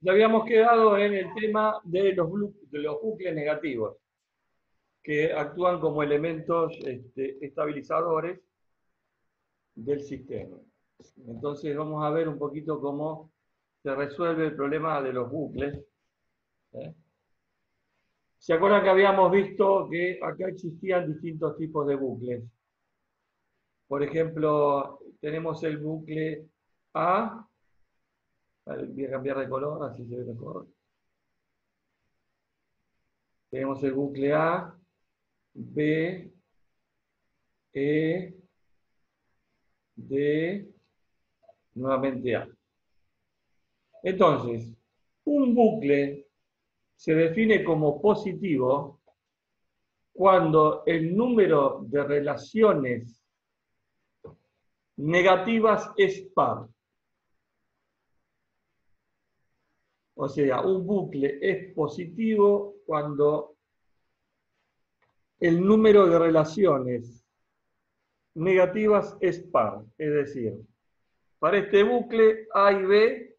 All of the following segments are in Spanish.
Ya habíamos quedado en el tema de los bucles negativos, que actúan como elementos estabilizadores del sistema. Entonces vamos a ver un poquito cómo se resuelve el problema de los bucles. ¿Eh? ¿Se acuerdan que habíamos visto que acá existían distintos tipos de bucles? Por ejemplo, tenemos el bucle A. Voy a cambiar de color, así se ve mejor. Tenemos el bucle A, B, E, D, nuevamente A. Entonces, un bucle se define como positivo cuando el número de relaciones negativas es par. O sea, un bucle es positivo cuando el número de relaciones negativas es par. Es decir, para este bucle A y B,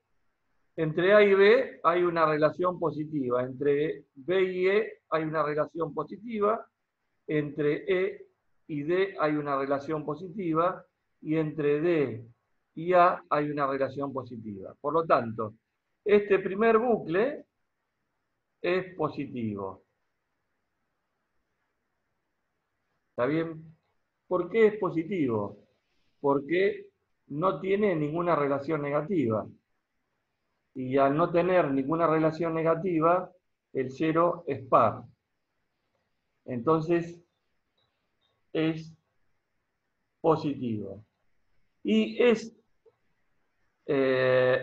entre A y B hay una relación positiva, entre B y E hay una relación positiva, entre E y D hay una relación positiva, y entre D y A hay una relación positiva. Por lo tanto, este primer bucle es positivo. ¿Está bien? ¿Por qué es positivo? Porque no tiene ninguna relación negativa. Y al no tener ninguna relación negativa, el cero es par. Entonces, es positivo. Y es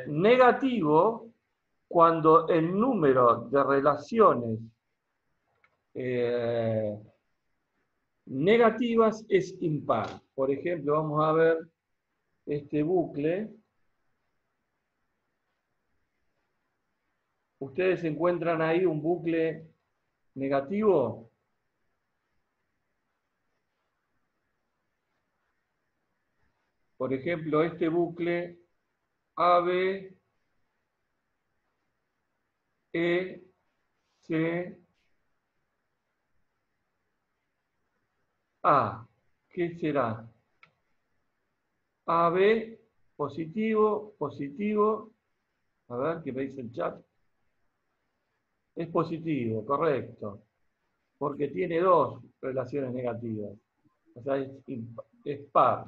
negativo cuando el número de relaciones eh, negativas es impar. Por ejemplo, vamos a ver este bucle. ¿Ustedes encuentran ahí un bucle negativo? Por ejemplo, este bucle AB, E, C, A. ¿Qué será? AB, positivo, positivo. A ver, ¿qué me dice el chat? Es positivo, correcto. Porque tiene dos relaciones negativas. O sea, es par.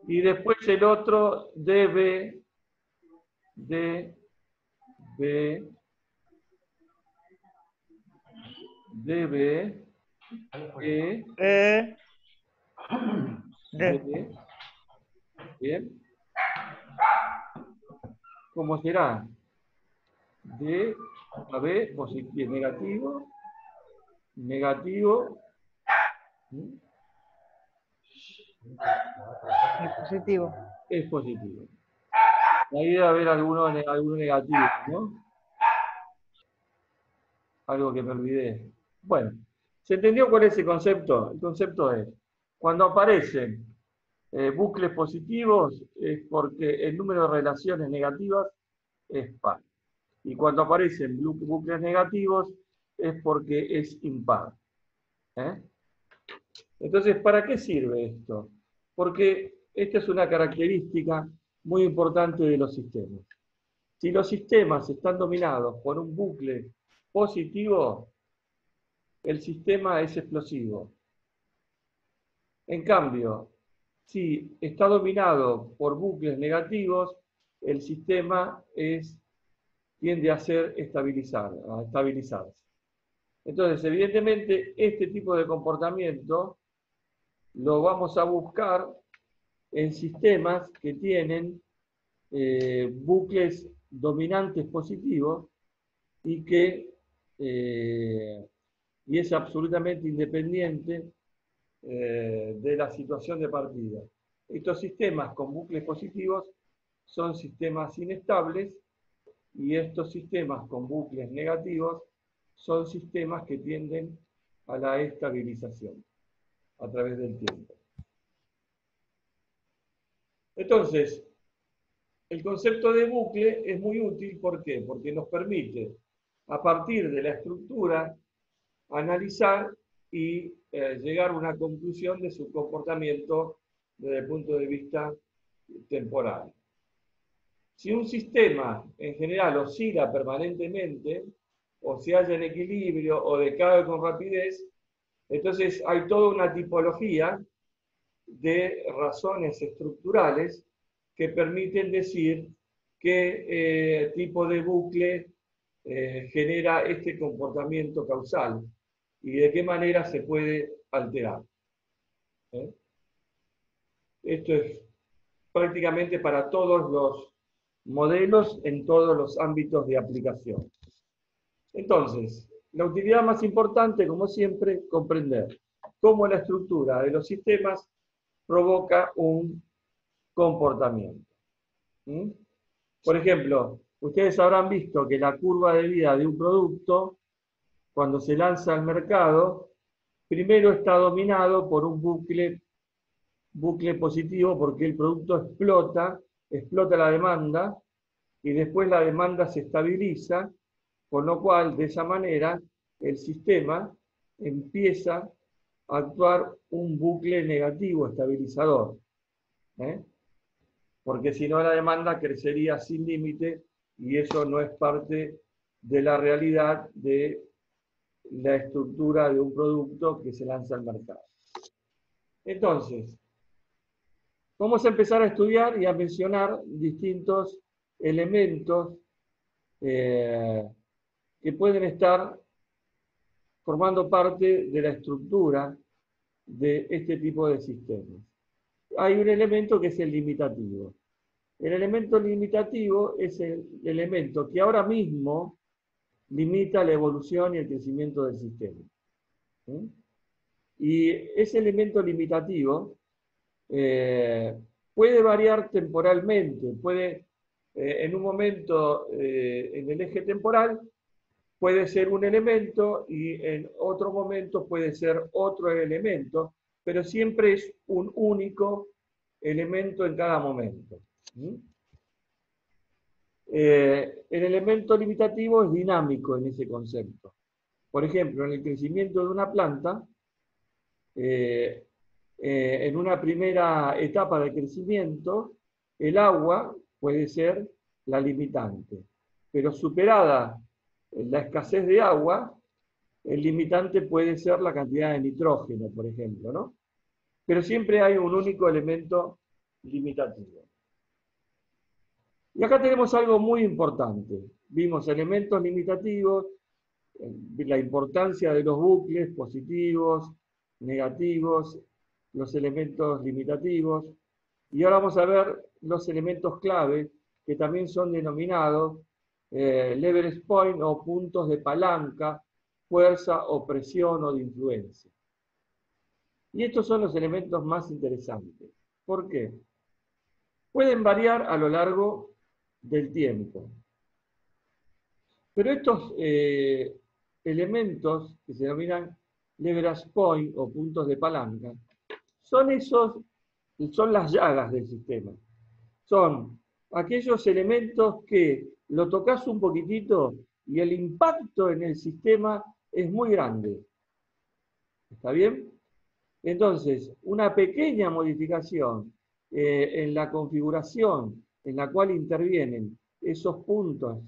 Y después el otro, DB, DB, DB, E, D. Bien. ¿Cómo será? D, AB, positivo, negativo, negativo. Es positivo. Es positivo. Ahí debe haber alguno negativo, ¿no? Algo que me olvidé. Bueno, ¿se entendió cuál es el concepto? El concepto es, cuando aparecen bucles positivos es porque el número de relaciones negativas es par. Y cuando aparecen bucles negativos es porque es impar. ¿Eh? Entonces, ¿para qué sirve esto? Porque esta es una característica muy importante de los sistemas. Si los sistemas están dominados por un bucle positivo, el sistema es explosivo. En cambio, si está dominado por bucles negativos, el sistema tiende a estabilizarse. Entonces, evidentemente, este tipo de comportamiento lo vamos a buscar en sistemas que tienen bucles dominantes positivos y y es absolutamente independiente de la situación de partida. Estos sistemas con bucles positivos son sistemas inestables y estos sistemas con bucles negativos son sistemas que tienden a la estabilización a través del tiempo. Entonces, el concepto de bucle es muy útil, ¿por qué? Porque nos permite, a partir de la estructura, analizar y llegar a una conclusión de su comportamiento desde el punto de vista temporal. Si un sistema en general oscila permanentemente, o se halla en equilibrio, o decae con rapidez, entonces hay toda una tipología de razones estructurales que permiten decir qué tipo de bucle genera este comportamiento causal y de qué manera se puede alterar. Esto es prácticamente para todos los modelos en todos los ámbitos de aplicación. Entonces, la utilidad más importante, como siempre, comprender cómo la estructura de los sistemas provoca un comportamiento. Por ejemplo, ustedes habrán visto que la curva de vida de un producto, cuando se lanza al mercado, primero está dominado por un bucle positivo porque el producto explota la demanda, y después la demanda se estabiliza, con lo cual, de esa manera, el sistema empieza a actuar un bucle negativo estabilizador. Porque si no la demanda crecería sin límite y eso no es parte de la realidad de la estructura de un producto que se lanza al mercado. Entonces, vamos a empezar a estudiar y a mencionar distintos elementos que pueden estar formando parte de la estructura de este tipo de sistemas. Hay un elemento que es el limitativo. El elemento limitativo es el elemento que ahora mismo limita la evolución y el crecimiento del sistema. Y ese elemento limitativo puede variar temporalmente, puede en un momento en el eje temporal puede ser un elemento y en otro momento puede ser otro elemento, pero siempre es un único elemento en cada momento. El elemento limitativo es dinámico en ese concepto. Por ejemplo, en el crecimiento de una planta, en una primera etapa de crecimiento, el agua puede ser la limitante, pero superada la escasez de agua, el limitante puede ser la cantidad de nitrógeno, por ejemplo, ¿no? Pero siempre hay un único elemento limitativo. Y acá tenemos algo muy importante. Vimos elementos limitativos, la importancia de los bucles positivos, negativos, los elementos limitativos. Y ahora vamos a ver los elementos clave, que también son denominados leverage point o puntos de palanca, fuerza o presión o de influencia. Y estos son los elementos más interesantes. ¿Por qué? Pueden variar a lo largo del tiempo. Pero estos elementos que se denominan leverage point o puntos de palanca son las llagas del sistema. Son aquellos elementos que lo tocas un poquitito y el impacto en el sistema es muy grande. ¿Está bien? Entonces, una pequeña modificación en la configuración en la cual intervienen esos puntos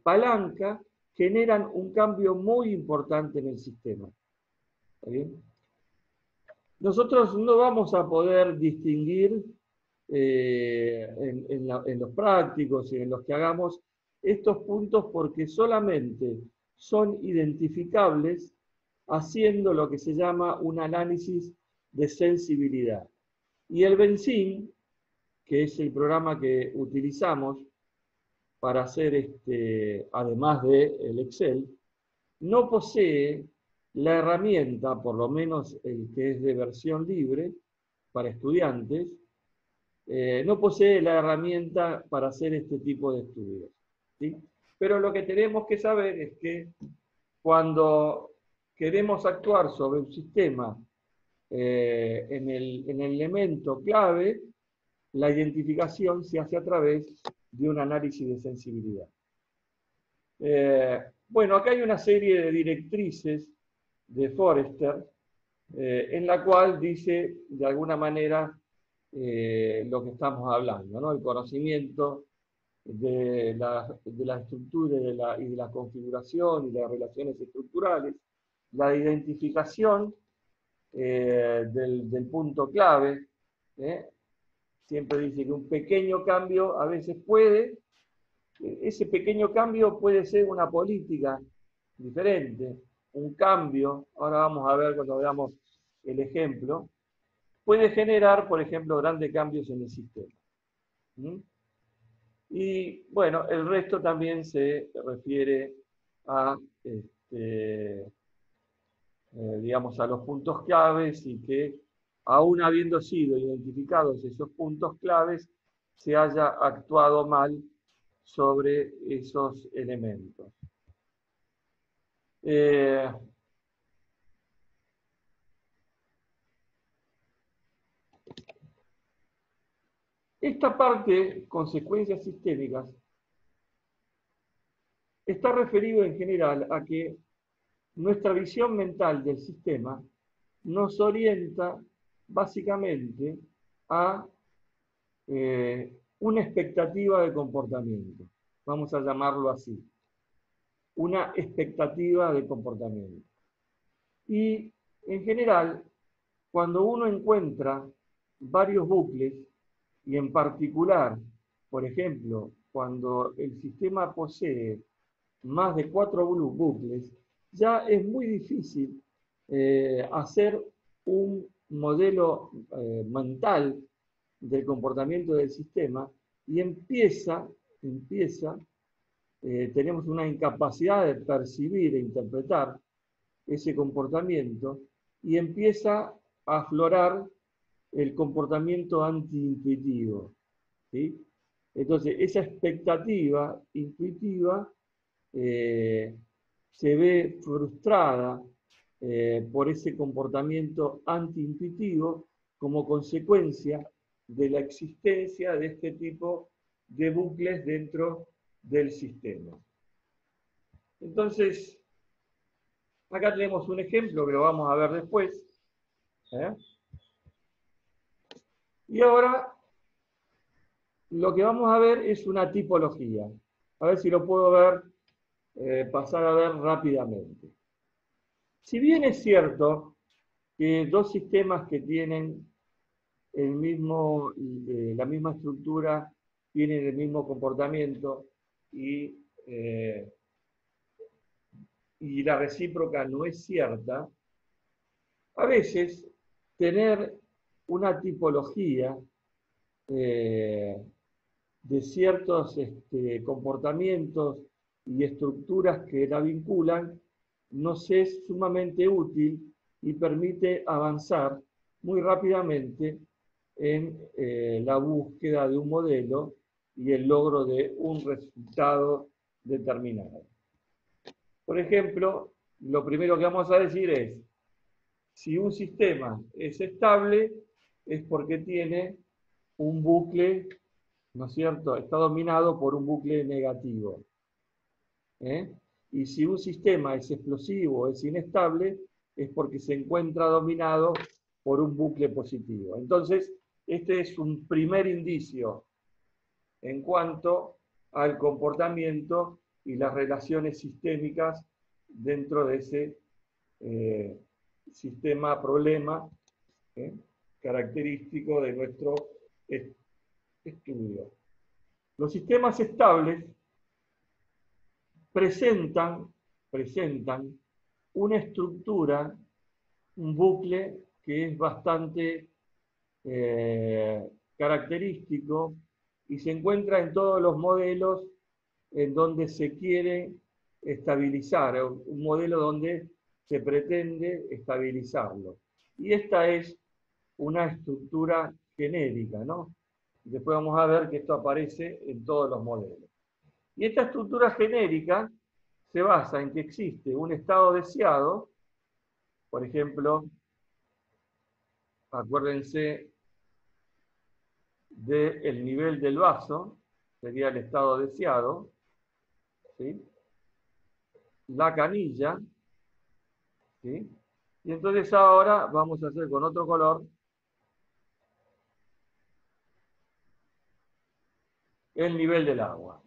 palanca generan un cambio muy importante en el sistema. ¿Está bien? Nosotros no vamos a poder distinguir en los prácticos y en los que hagamos estos puntos porque solamente son identificables haciendo lo que se llama un análisis de sensibilidad. Y el Benzin, que es el programa que utilizamos para hacer, además del Excel, no posee la herramienta, por lo menos el que es de versión libre para estudiantes, no posee la herramienta para hacer este tipo de estudios, ¿sí? Pero lo que tenemos que saber es que cuando queremos actuar sobre un sistema en el elemento clave, la identificación se hace a través de un análisis de sensibilidad. Bueno, acá hay una serie de directrices de Forrester, en la cual dice, de alguna manera, lo que estamos hablando, ¿no? El conocimiento de la estructura y de la configuración y de las relaciones estructurales, la identificación del punto clave. Siempre dice que un pequeño cambio a veces ese pequeño cambio puede ser una política diferente, un cambio, ahora vamos a ver cuando veamos el ejemplo, puede generar, por ejemplo, grandes cambios en el sistema. Y bueno, el resto también se refiere a, digamos, a los puntos claves y que, aún habiendo sido identificados esos puntos claves, se haya actuado mal sobre esos elementos. Esta parte, consecuencias sistémicas, está referido en general a que nuestra visión mental del sistema nos orienta básicamente a una expectativa de comportamiento. Vamos a llamarlo así. Una expectativa de comportamiento. Y en general, cuando uno encuentra varios bucles, y en particular, por ejemplo, cuando el sistema posee más de 4 bucles, ya es muy difícil hacer un modelo mental del comportamiento del sistema y tenemos una incapacidad de percibir e interpretar ese comportamiento y empieza a aflorar el comportamiento antiintuitivo. ¿Sí? Entonces, esa expectativa intuitiva se ve frustrada por ese comportamiento antiintuitivo como consecuencia de la existencia de este tipo de bucles dentro del sistema. Entonces, acá tenemos un ejemplo que lo vamos a ver después. Y ahora lo que vamos a ver es una tipología. A ver si lo puedo ver, pasar a ver rápidamente. Si bien es cierto que dos sistemas que tienen la misma estructura, tienen el mismo comportamiento y la recíproca no es cierta, a veces tener una tipología de ciertos comportamientos y estructuras que la vinculan, nos es sumamente útil y permite avanzar muy rápidamente en la búsqueda de un modelo y el logro de un resultado determinado. Por ejemplo, lo primero que vamos a decir es, si un sistema es estable, es porque tiene un bucle, ¿no es cierto?, está dominado por un bucle negativo. Y si un sistema es explosivo, es inestable, es porque se encuentra dominado por un bucle positivo. Entonces, este es un primer indicio en cuanto al comportamiento y las relaciones sistémicas dentro de ese sistema problema característico de nuestro estudio. Los sistemas estables presentan una estructura, un bucle que es bastante característico y se encuentra en todos los modelos en donde se quiere estabilizar, un modelo donde se pretende estabilizarlo. Y esta es una estructura genérica, ¿no? Después vamos a ver que esto aparece en todos los modelos. Y esta estructura genérica se basa en que existe un estado deseado, por ejemplo, acuérdense del nivel del vaso, sería el estado deseado, ¿sí? La canilla, ¿sí? Y entonces ahora vamos a hacer con otro color el nivel del agua.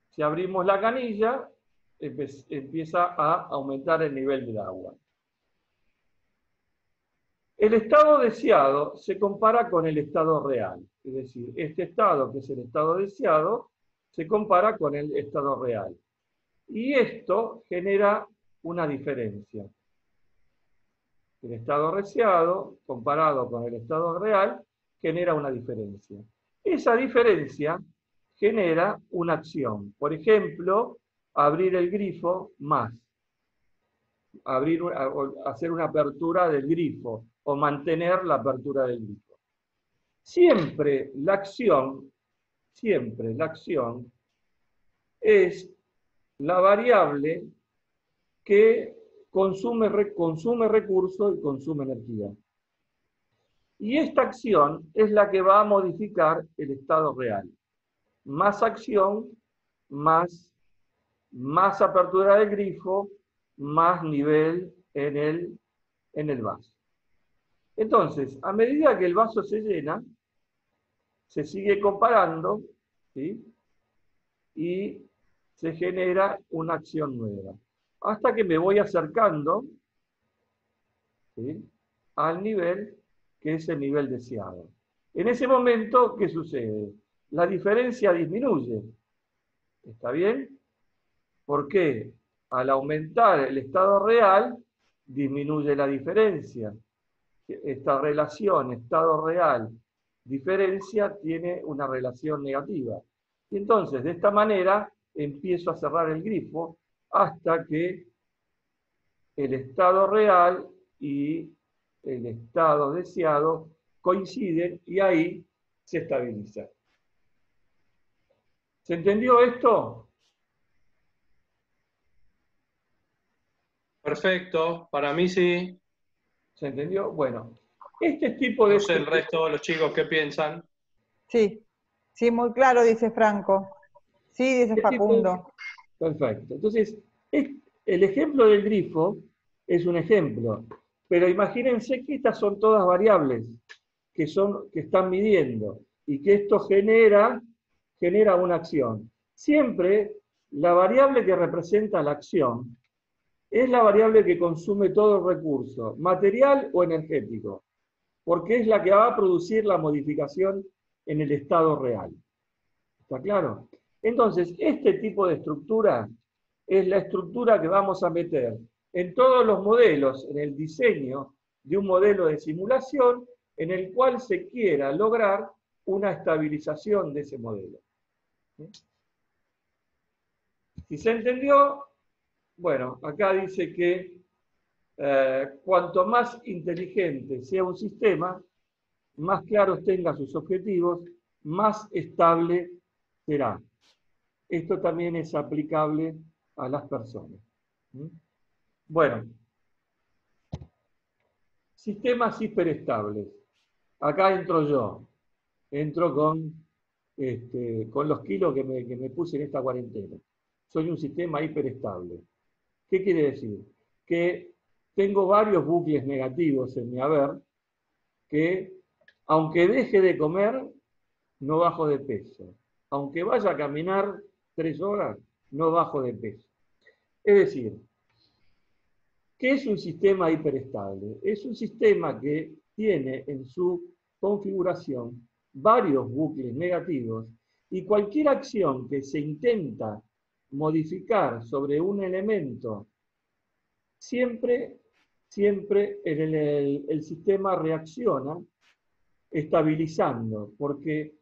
Si abrimos la canilla, empieza a aumentar el nivel del agua. El estado deseado se compara con el estado real. Es decir, este estado, que es el estado deseado, se compara con el estado real. Y esto genera una diferencia. El estado deseado, comparado con el estado real, genera una diferencia. Esa diferencia genera una acción. Por ejemplo, abrir el grifo más. Hacer una apertura del grifo o mantener la apertura del grifo. Siempre la acción es la variable que consume recursos y consume energía. Y esta acción es la que va a modificar el estado real. Más acción, más apertura del grifo, más nivel en el vaso. Entonces, a medida que el vaso se llena, se sigue comparando, ¿sí? Y se genera una acción nueva. Hasta que me voy acercando, ¿sí?, al nivel que es el nivel deseado. En ese momento, ¿qué sucede? La diferencia disminuye. ¿Está bien? ¿Por qué? Al aumentar el estado real, disminuye la diferencia. Esta relación estado real-diferencia tiene una relación negativa. Y entonces, de esta manera, empiezo a cerrar el grifo hasta que el estado real y el estado deseado coinciden y ahí se estabiliza. ¿Se entendió esto? Perfecto, para mí sí. ¿Se entendió? Bueno, este tipo de... No sé el resto de los chicos qué piensan. Sí, sí, muy claro, dice Franco. Sí, dice Facundo. Perfecto. Entonces, el ejemplo del grifo es un ejemplo, pero imagínense que estas son todas variables que están midiendo y que esto genera una acción. Siempre la variable que representa la acción es la variable que consume todo el recurso, material o energético, porque es la que va a producir la modificación en el estado real. ¿Está claro? Entonces, este tipo de estructura es la estructura que vamos a meter en todos los modelos, en el diseño de un modelo de simulación en el cual se quiera lograr una estabilización de ese modelo. Si se entendió, bueno, acá dice que cuanto más inteligente sea un sistema, más claros tenga sus objetivos, más estable será. Esto también es aplicable a las personas. Bueno, sistemas hiperestables. Acá entro yo. Entro con los kilos que me puse en esta cuarentena. Soy un sistema hiperestable. ¿Qué quiere decir? Que tengo varios bucles negativos en mi haber que, aunque deje de comer, no bajo de peso. Aunque vaya a caminar 3 horas, no bajo de peso. Es decir, ¿qué es un sistema hiperestable? Es un sistema que tiene en su configuración varios bucles negativos y cualquier acción que se intenta modificar sobre un elemento, siempre el sistema reacciona estabilizando, porque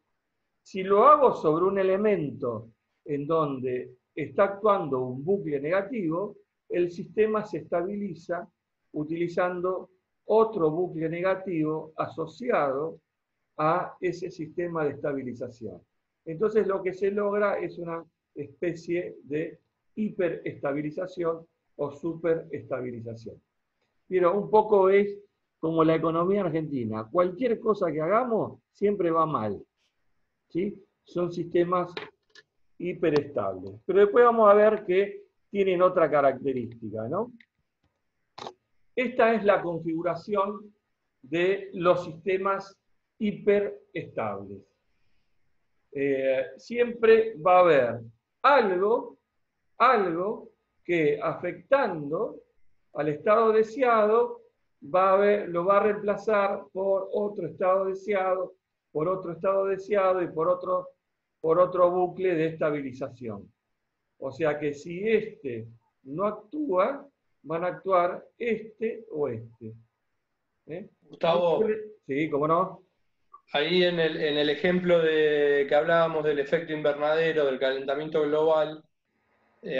si lo hago sobre un elemento en donde está actuando un bucle negativo, el sistema se estabiliza utilizando otro bucle negativo asociado a ese sistema de estabilización. Entonces lo que se logra es una especie de hiperestabilización o superestabilización. Pero un poco es como la economía argentina. Cualquier cosa que hagamos siempre va mal. ¿sí? Son sistemas hiperestables. Pero después vamos a ver que tienen otra característica, ¿no? Esta es la configuración de los sistemas hiperestables. Siempre va a haber algo que afectando al estado deseado lo va a reemplazar por otro estado deseado, por otro estado deseado y por otro bucle de estabilización. O sea que si este no actúa, van a actuar este o este. Gustavo, Sí, ¿cómo no? ahí en el ejemplo que hablábamos del efecto invernadero, del calentamiento global,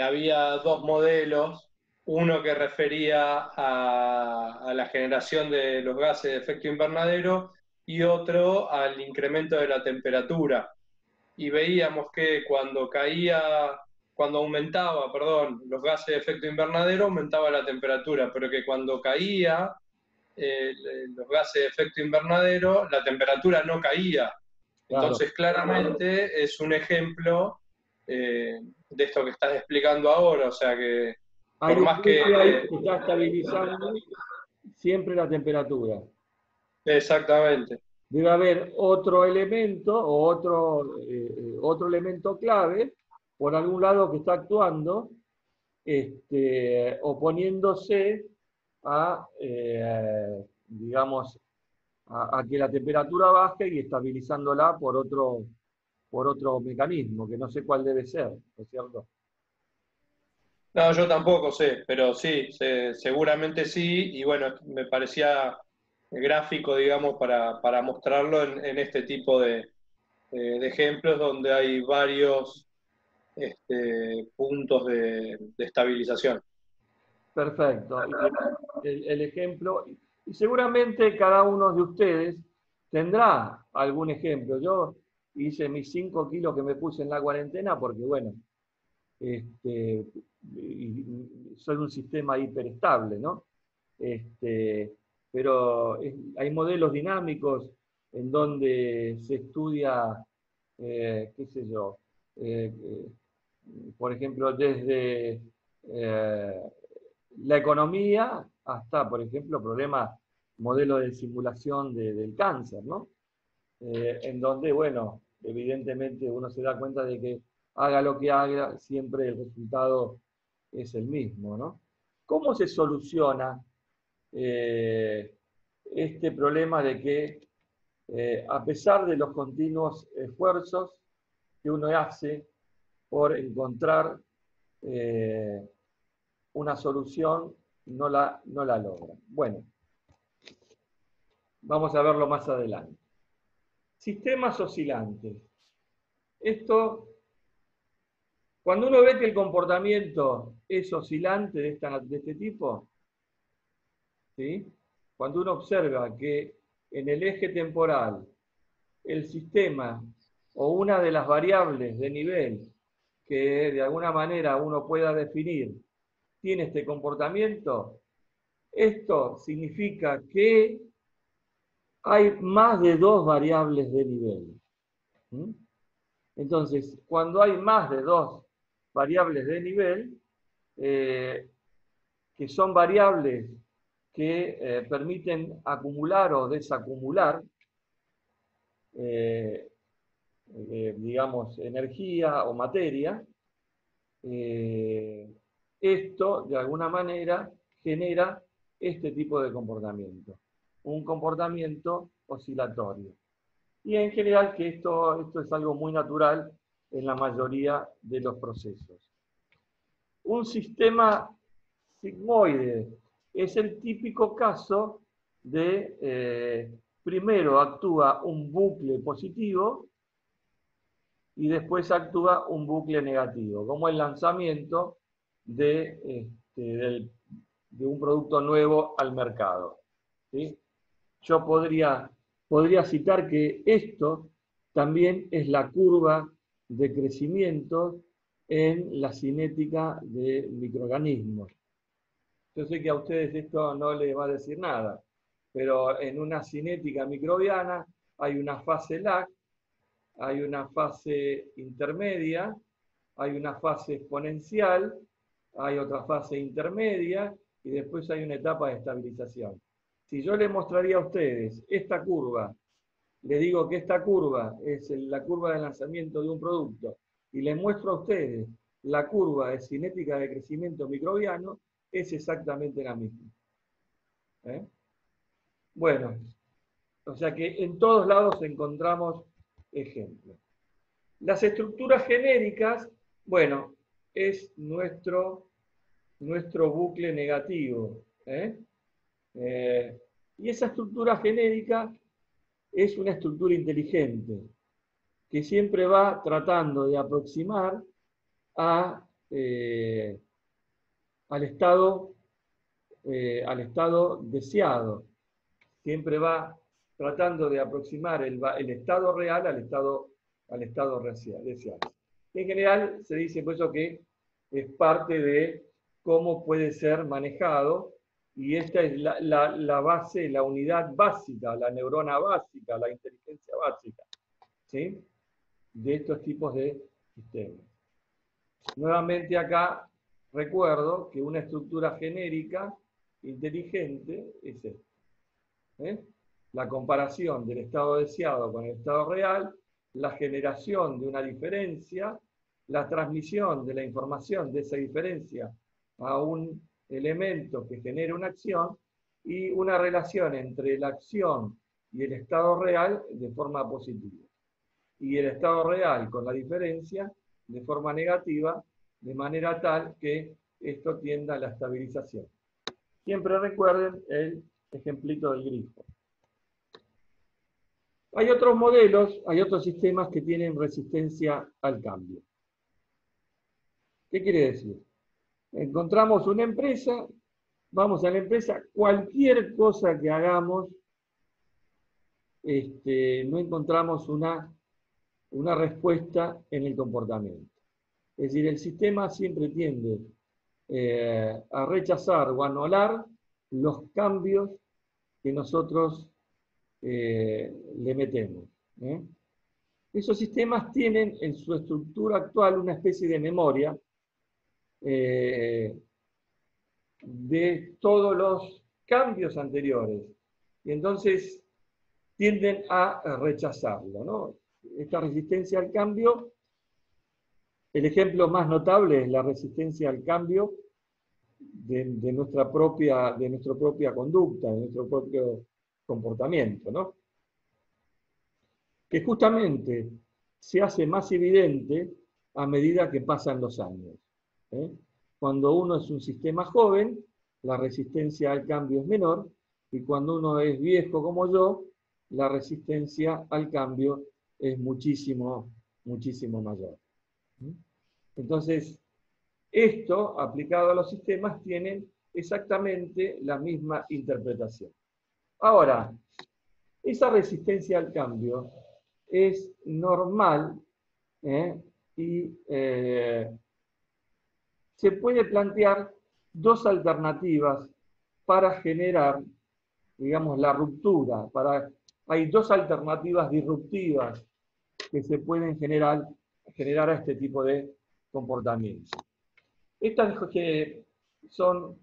había dos modelos, uno que refería a la generación de los gases de efecto invernadero y otro al incremento de la temperatura. Y veíamos que cuando aumentaba, perdón, los gases de efecto invernadero, aumentaba la temperatura, pero que cuando caía los gases de efecto invernadero, la temperatura no caía. Claro. Entonces, claramente es un ejemplo de esto que estás explicando ahora, o sea que Hay por un más bucle ahí que... que está estabilizando siempre la temperatura. Exactamente. Debe haber otro elemento o otro elemento clave por algún lado que está actuando, oponiéndose a, digamos, a que la temperatura baje y estabilizándola por otro mecanismo, que no sé cuál debe ser, ¿no es cierto? No, yo tampoco sé, pero sí, seguramente sí, y bueno, me parecía gráfico, digamos, para mostrarlo en este tipo de ejemplos donde hay varios puntos de estabilización. Perfecto. El ejemplo, y seguramente cada uno de ustedes tendrá algún ejemplo. Yo hice mis 5 kilos que me puse en la cuarentena porque, bueno, soy un sistema hiperestable, ¿no? Pero hay modelos dinámicos en donde se estudia, qué sé yo, eh, eh, por ejemplo, desde la economía hasta, por ejemplo, problemas, modelos de simulación del cáncer, ¿no? En donde, bueno, evidentemente uno se da cuenta de que haga lo que haga, siempre el resultado es el mismo, ¿no? ¿Cómo se soluciona este problema de que, a pesar de los continuos esfuerzos que uno hace por encontrar una solución, no la logra? Bueno, vamos a verlo más adelante. Sistemas oscilantes. Esto, cuando uno ve que el comportamiento es oscilante de este tipo, ¿sí? Cuando uno observa que en el eje temporal el sistema o una de las variables de nivel que de alguna manera uno pueda definir tiene este comportamiento, esto significa que hay más de 2 variables de nivel. Entonces, cuando hay más de 2 variables de nivel, que son variables que permiten acumular o desacumular, digamos, energía o materia, esto de alguna manera genera este tipo de comportamiento, un comportamiento oscilatorio. Y en general que esto es algo muy natural en la mayoría de los procesos. Un sistema sigmoide es el típico caso de, primero actúa un bucle positivo y después actúa un bucle negativo, como el lanzamiento de un producto nuevo al mercado. ¿Sí? Yo podría citar que esto también es la curva de crecimiento en la cinética de microorganismos. Yo sé que a ustedes esto no les va a decir nada, pero en una cinética microbiana hay una fase lag, hay una fase intermedia, hay una fase exponencial, hay otra fase intermedia y después hay una etapa de estabilización. Si yo les mostraría a ustedes esta curva, les digo que esta curva es la curva de lanzamiento de un producto y les muestro a ustedes la curva de cinética de crecimiento microbiano, es exactamente la misma. ¿Eh? Bueno, o sea que en todos lados encontramos ejemplos. Las estructuras genéricas, bueno, es nuestro bucle negativo. Y esa estructura genérica es una estructura inteligente, que siempre va tratando de aproximar al estado deseado. Siempre va tratando de aproximar el estado real al estado deseado. En general se dice por eso que es parte de cómo puede ser manejado, y esta es la base, la unidad básica, la neurona básica, la inteligencia básica, ¿sí?, de estos tipos de sistemas. Nuevamente acá recuerdo que una estructura genérica inteligente es esta. La comparación del estado deseado con el estado real, la generación de una diferencia, la transmisión de la información de esa diferencia a un elemento que genere una acción, y una relación entre la acción y el estado real de forma positiva, y el estado real con la diferencia de forma negativa, de manera tal que esto tienda a la estabilización. Siempre recuerden el ejemplito del grifo. Hay otros modelos, hay otros sistemas que tienen resistencia al cambio. ¿Qué quiere decir? Encontramos una empresa, vamos a la empresa, cualquier cosa que hagamos, no encontramos una respuesta en el comportamiento. Es decir, el sistema siempre tiende a rechazar o anular los cambios que nosotros le metemos. Esos sistemas tienen en su estructura actual una especie de memoria de todos los cambios anteriores, y entonces tienden a rechazarlo, ¿no? Esta resistencia al cambio, el ejemplo más notable es la resistencia al cambio de nuestra propia conducta, de nuestro propio comportamiento, ¿no? Que justamente se hace más evidente a medida que pasan los años. Cuando uno es un sistema joven, la resistencia al cambio es menor, y cuando uno es viejo como yo, la resistencia al cambio es muchísimo, muchísimo mayor. Entonces, esto, aplicado a los sistemas, tiene exactamente la misma interpretación. Ahora, esa resistencia al cambio es normal, y se puede plantear dos alternativas para generar, digamos, la ruptura. Hay dos alternativas disruptivas que se pueden generar a este tipo de comportamiento. Estas son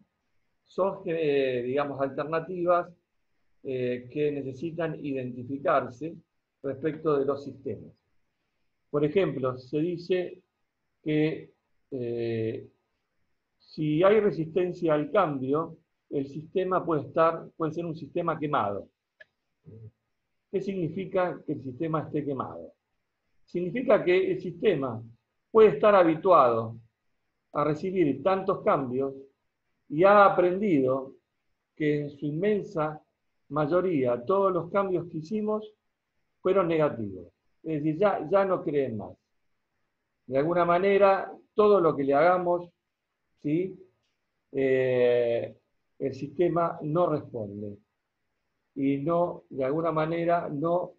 digamos, alternativas que necesitan identificarse respecto de los sistemas. Por ejemplo, se dice que si hay resistencia al cambio, el sistema puede ser un sistema quemado. ¿Qué significa que el sistema esté quemado? Significa que el sistema puede estar habituado a recibir tantos cambios y ha aprendido que en su inmensa mayoría todos los cambios que hicimos fueron negativos. Es decir, ya no creen más. De alguna manera, todo lo que le hagamos, ¿sí?, el sistema no responde. Y no, de alguna manera, no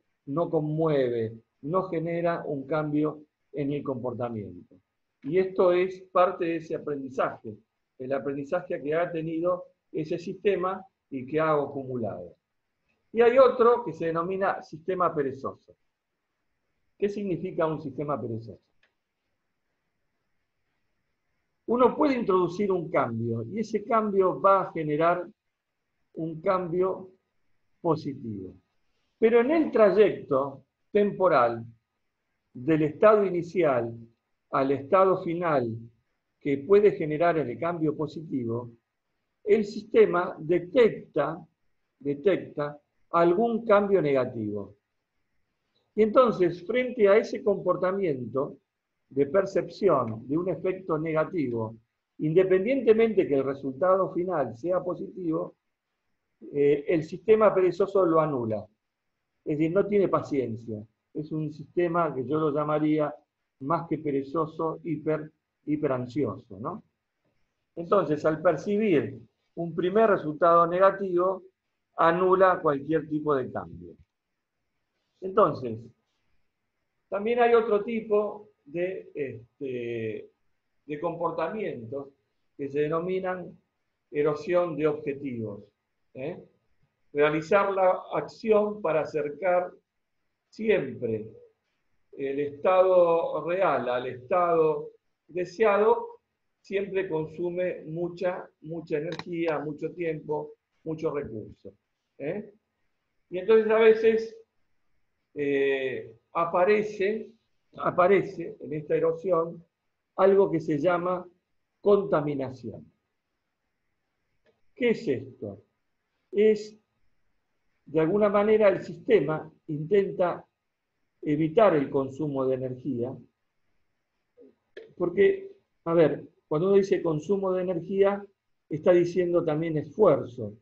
conmueve, no genera un cambio en el comportamiento. Y esto es parte de ese aprendizaje, el aprendizaje que ha tenido ese sistema y que ha acumulado. Y hay otro que se denomina sistema perezoso. ¿Qué significa un sistema perezoso? Uno puede introducir un cambio y ese cambio va a generar un cambio positivo. Pero en el trayecto temporal del estado inicial al estado final que puede generar el cambio positivo, el sistema detecta algún cambio negativo. Y entonces, frente a ese comportamiento de percepción de un efecto negativo, independientemente que el resultado final sea positivo, el sistema perezoso lo anula. Es decir, no tiene paciencia. Es un sistema que yo lo llamaría más que perezoso, hiperansioso, ¿no? Entonces, al percibir un primer resultado negativo, anula cualquier tipo de cambio. Entonces, también hay otro tipo de comportamientos que se denominan erosión de objetivos. Realizar la acción para acercar siempre el estado real al estado deseado, siempre consume mucha energía, mucho tiempo, muchos recursos. Y entonces a veces aparece en esta erosión algo que se llama contaminación. ¿Qué es esto? Es, de alguna manera, el sistema intenta evitar el consumo de energía, porque, a ver, cuando uno dice consumo de energía, está diciendo también esfuerzo,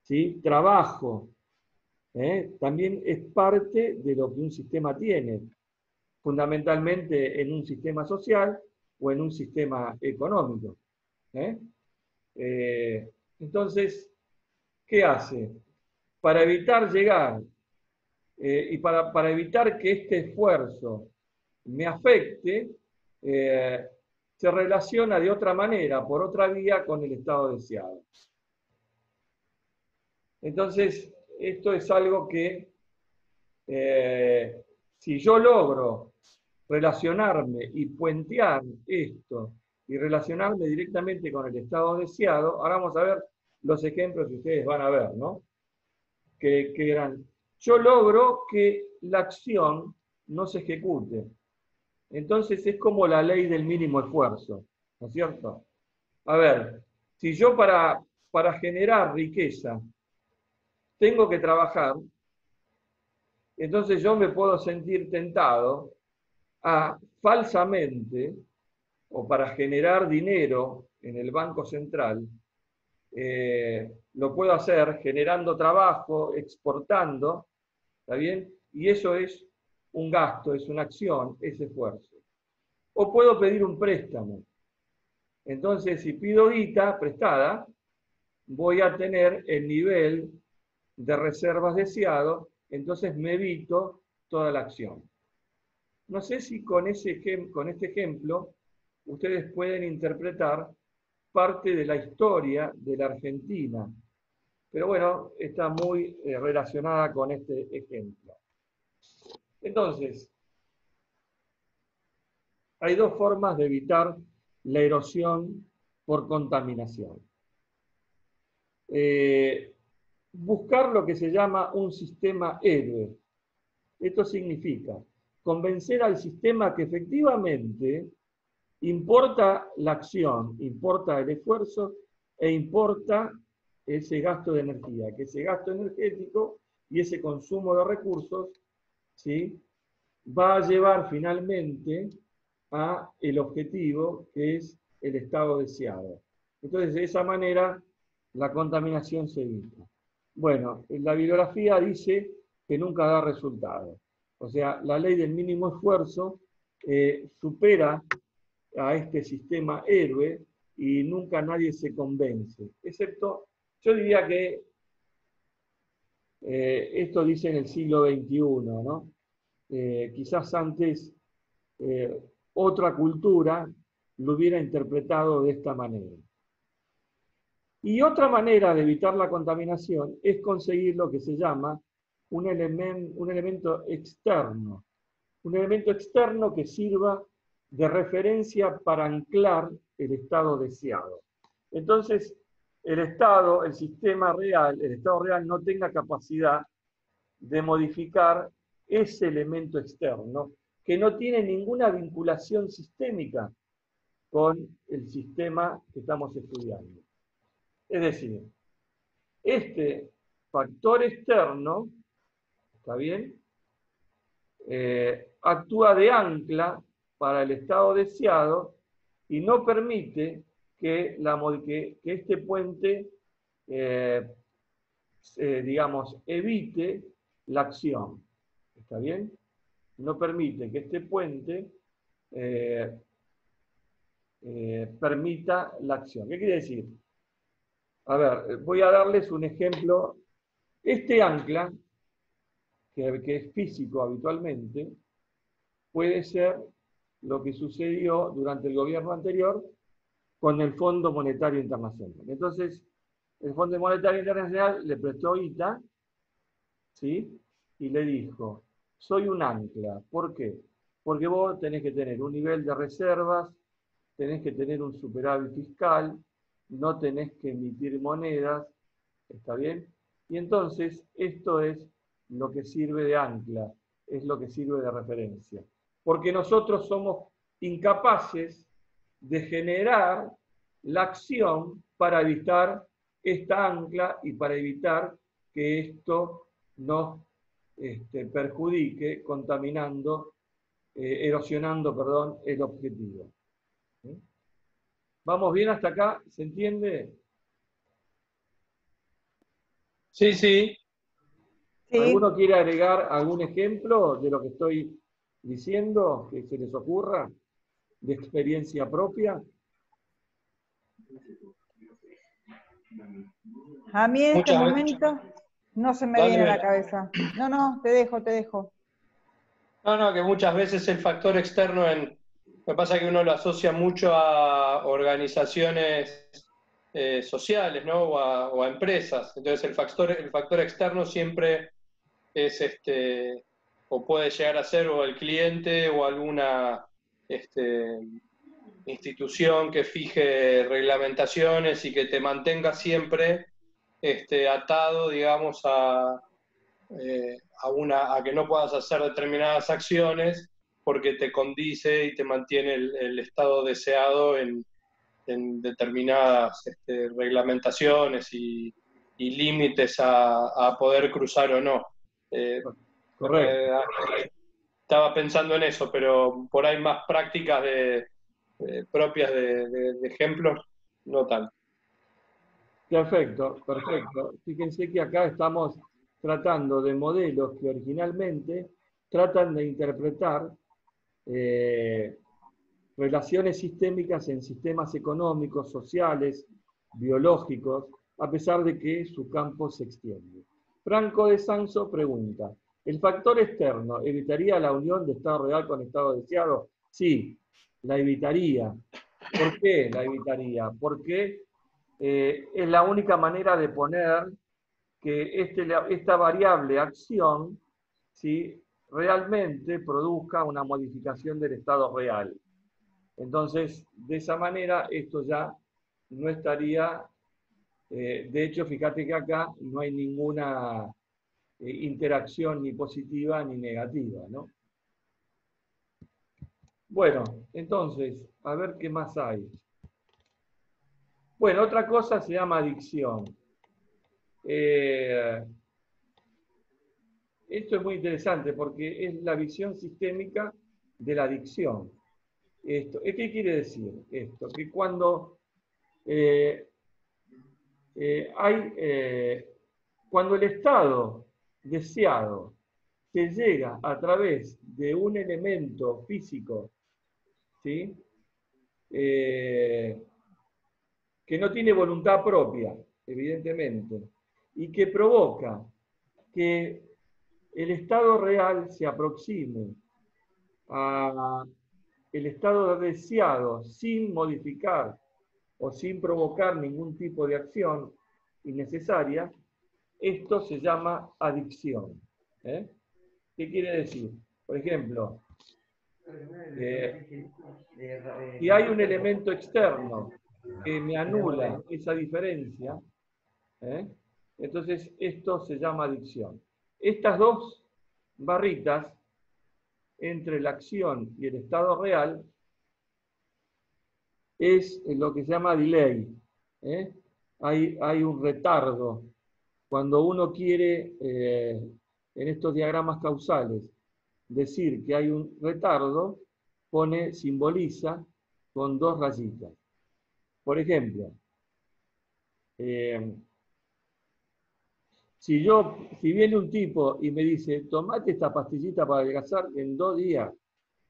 ¿sí? Trabajo, también es parte de lo que un sistema tiene, fundamentalmente en un sistema social o en un sistema económico. Entonces, ¿qué hace? Para evitar llegar y para evitar que este esfuerzo me afecte, se relaciona de otra manera, por otra vía, con el estado deseado. Entonces, esto es algo que, si yo logro relacionarme y puentear esto, y relacionarme directamente con el estado deseado, ahora vamos a ver los ejemplos que ustedes van a ver, ¿no? Que eran, yo logro que la acción no se ejecute. Entonces es como la ley del mínimo esfuerzo, ¿no es cierto? A ver, si yo para generar riqueza tengo que trabajar, entonces yo me puedo sentir tentado a falsamente, o para generar dinero en el Banco Central, lo puedo hacer generando trabajo, exportando, ¿está bien? Y eso es un gasto, es una acción, es esfuerzo. O puedo pedir un préstamo. Entonces, si pido guita prestada, voy a tener el nivel de reservas deseado, entonces me evito toda la acción. No sé si con este ejemplo ustedes pueden interpretar parte de la historia de la Argentina, pero bueno, está muy relacionada con este ejemplo. Entonces, hay dos formas de evitar la erosión por contaminación. Buscar lo que se llama un sistema héroe. Esto significa convencer al sistema que efectivamente importa la acción, importa el esfuerzo e importa ese gasto de energía, que ese gasto energético y ese consumo de recursos, ¿sí?, va a llevar finalmente a el objetivo, que es el estado deseado. Entonces, de esa manera, la contaminación se evita. Bueno, la bibliografía dice que nunca da resultado. O sea, la ley del mínimo esfuerzo supera a este sistema héroe y nunca nadie se convence. Excepto, yo diría que esto dice en el siglo XXI, ¿no? Quizás antes otra cultura lo hubiera interpretado de esta manera. Y otra manera de evitar la contaminación es conseguir lo que se llama un elemento externo. un elemento externo que sirva de referencia para anclar el estado deseado. Entonces, el Estado, el sistema real, el Estado real no tenga capacidad de modificar ese elemento externo que no tiene ninguna vinculación sistémica con el sistema que estamos estudiando. Es decir, este factor externo, ¿está bien? Actúa de ancla para el estado deseado y no permite que este puente, digamos, evite la acción. ¿Está bien? No permite que este puente permita la acción. ¿Qué quiere decir? A ver, voy a darles un ejemplo. Este ancla, que es físico habitualmente, puede ser lo que sucedió durante el gobierno anterior con el Fondo Monetario Internacional. Entonces, el Fondo Monetario Internacional le prestó ITA, ¿sí? Y le dijo, soy un ancla. ¿Por qué? Porque vos tenés que tener un nivel de reservas, tenés que tener un superávit fiscal, no tenés que emitir monedas, ¿está bien? Y entonces, esto es lo que sirve de ancla, es lo que sirve de referencia. Porque nosotros somos incapaces de generar la acción para evitar esta ancla y para evitar que esto nos perjudique contaminando, erosionando, perdón, el objetivo. ¿Sí? ¿Vamos bien hasta acá? ¿Se entiende? Sí, sí. Sí. ¿Alguno quiere agregar algún ejemplo de lo que estoy diciendo, que se les ocurra, de experiencia propia? A mí en este Muchas veces. momento no se me Dale, viene a la Bela. cabeza. No, te dejo. No, que muchas veces el factor externo me pasa que uno lo asocia mucho a organizaciones sociales, ¿no? O a empresas. Entonces el factor externo siempre es o puede llegar a ser o el cliente o alguna institución que fije reglamentaciones y que te mantenga siempre atado, digamos, a que no puedas hacer determinadas acciones porque te condice y te mantiene el estado deseado en determinadas reglamentaciones y límites a poder cruzar o no. Correcto. Estaba pensando en eso, pero por ahí más prácticas propias de ejemplos, no tanto. Perfecto, perfecto. Fíjense que acá estamos tratando de modelos que originalmente tratan de interpretar relaciones sistémicas en sistemas económicos, sociales, biológicos, a pesar de que su campo se extiende. Franco de Sanso pregunta, ¿el factor externo evitaría la unión de estado real con estado deseado? Sí, la evitaría. ¿Por qué la evitaría? Porque es la única manera de poner que esta variable acción, ¿sí?, realmente produzca una modificación del estado real. Entonces, de esa manera, esto ya no estaría, de hecho, fíjate que acá no hay ninguna interacción ni positiva ni negativa, ¿no? Bueno, entonces, a ver qué más hay. Bueno, otra cosa se llama adicción. Esto es muy interesante porque es la visión sistémica de la adicción. ¿Qué quiere decir esto? Que cuando cuando el estado deseado se llega a través de un elemento físico, ¿sí?, que no tiene voluntad propia, evidentemente, y que provoca que el estado real se aproxime al estado deseado sin modificar o sin provocar ningún tipo de acción innecesaria, esto se llama adicción. ¿Qué quiere decir? Por ejemplo, Y hay un elemento externo que me anula esa diferencia, entonces esto se llama adicción. Estas dos barritas entre la acción y el estado real es lo que se llama delay. Hay un retardo. Cuando uno quiere, en estos diagramas causales, decir que hay un retardo, simboliza con dos rayitas. Por ejemplo, si viene un tipo y me dice, tomate esta pastillita para adelgazar en 2 días,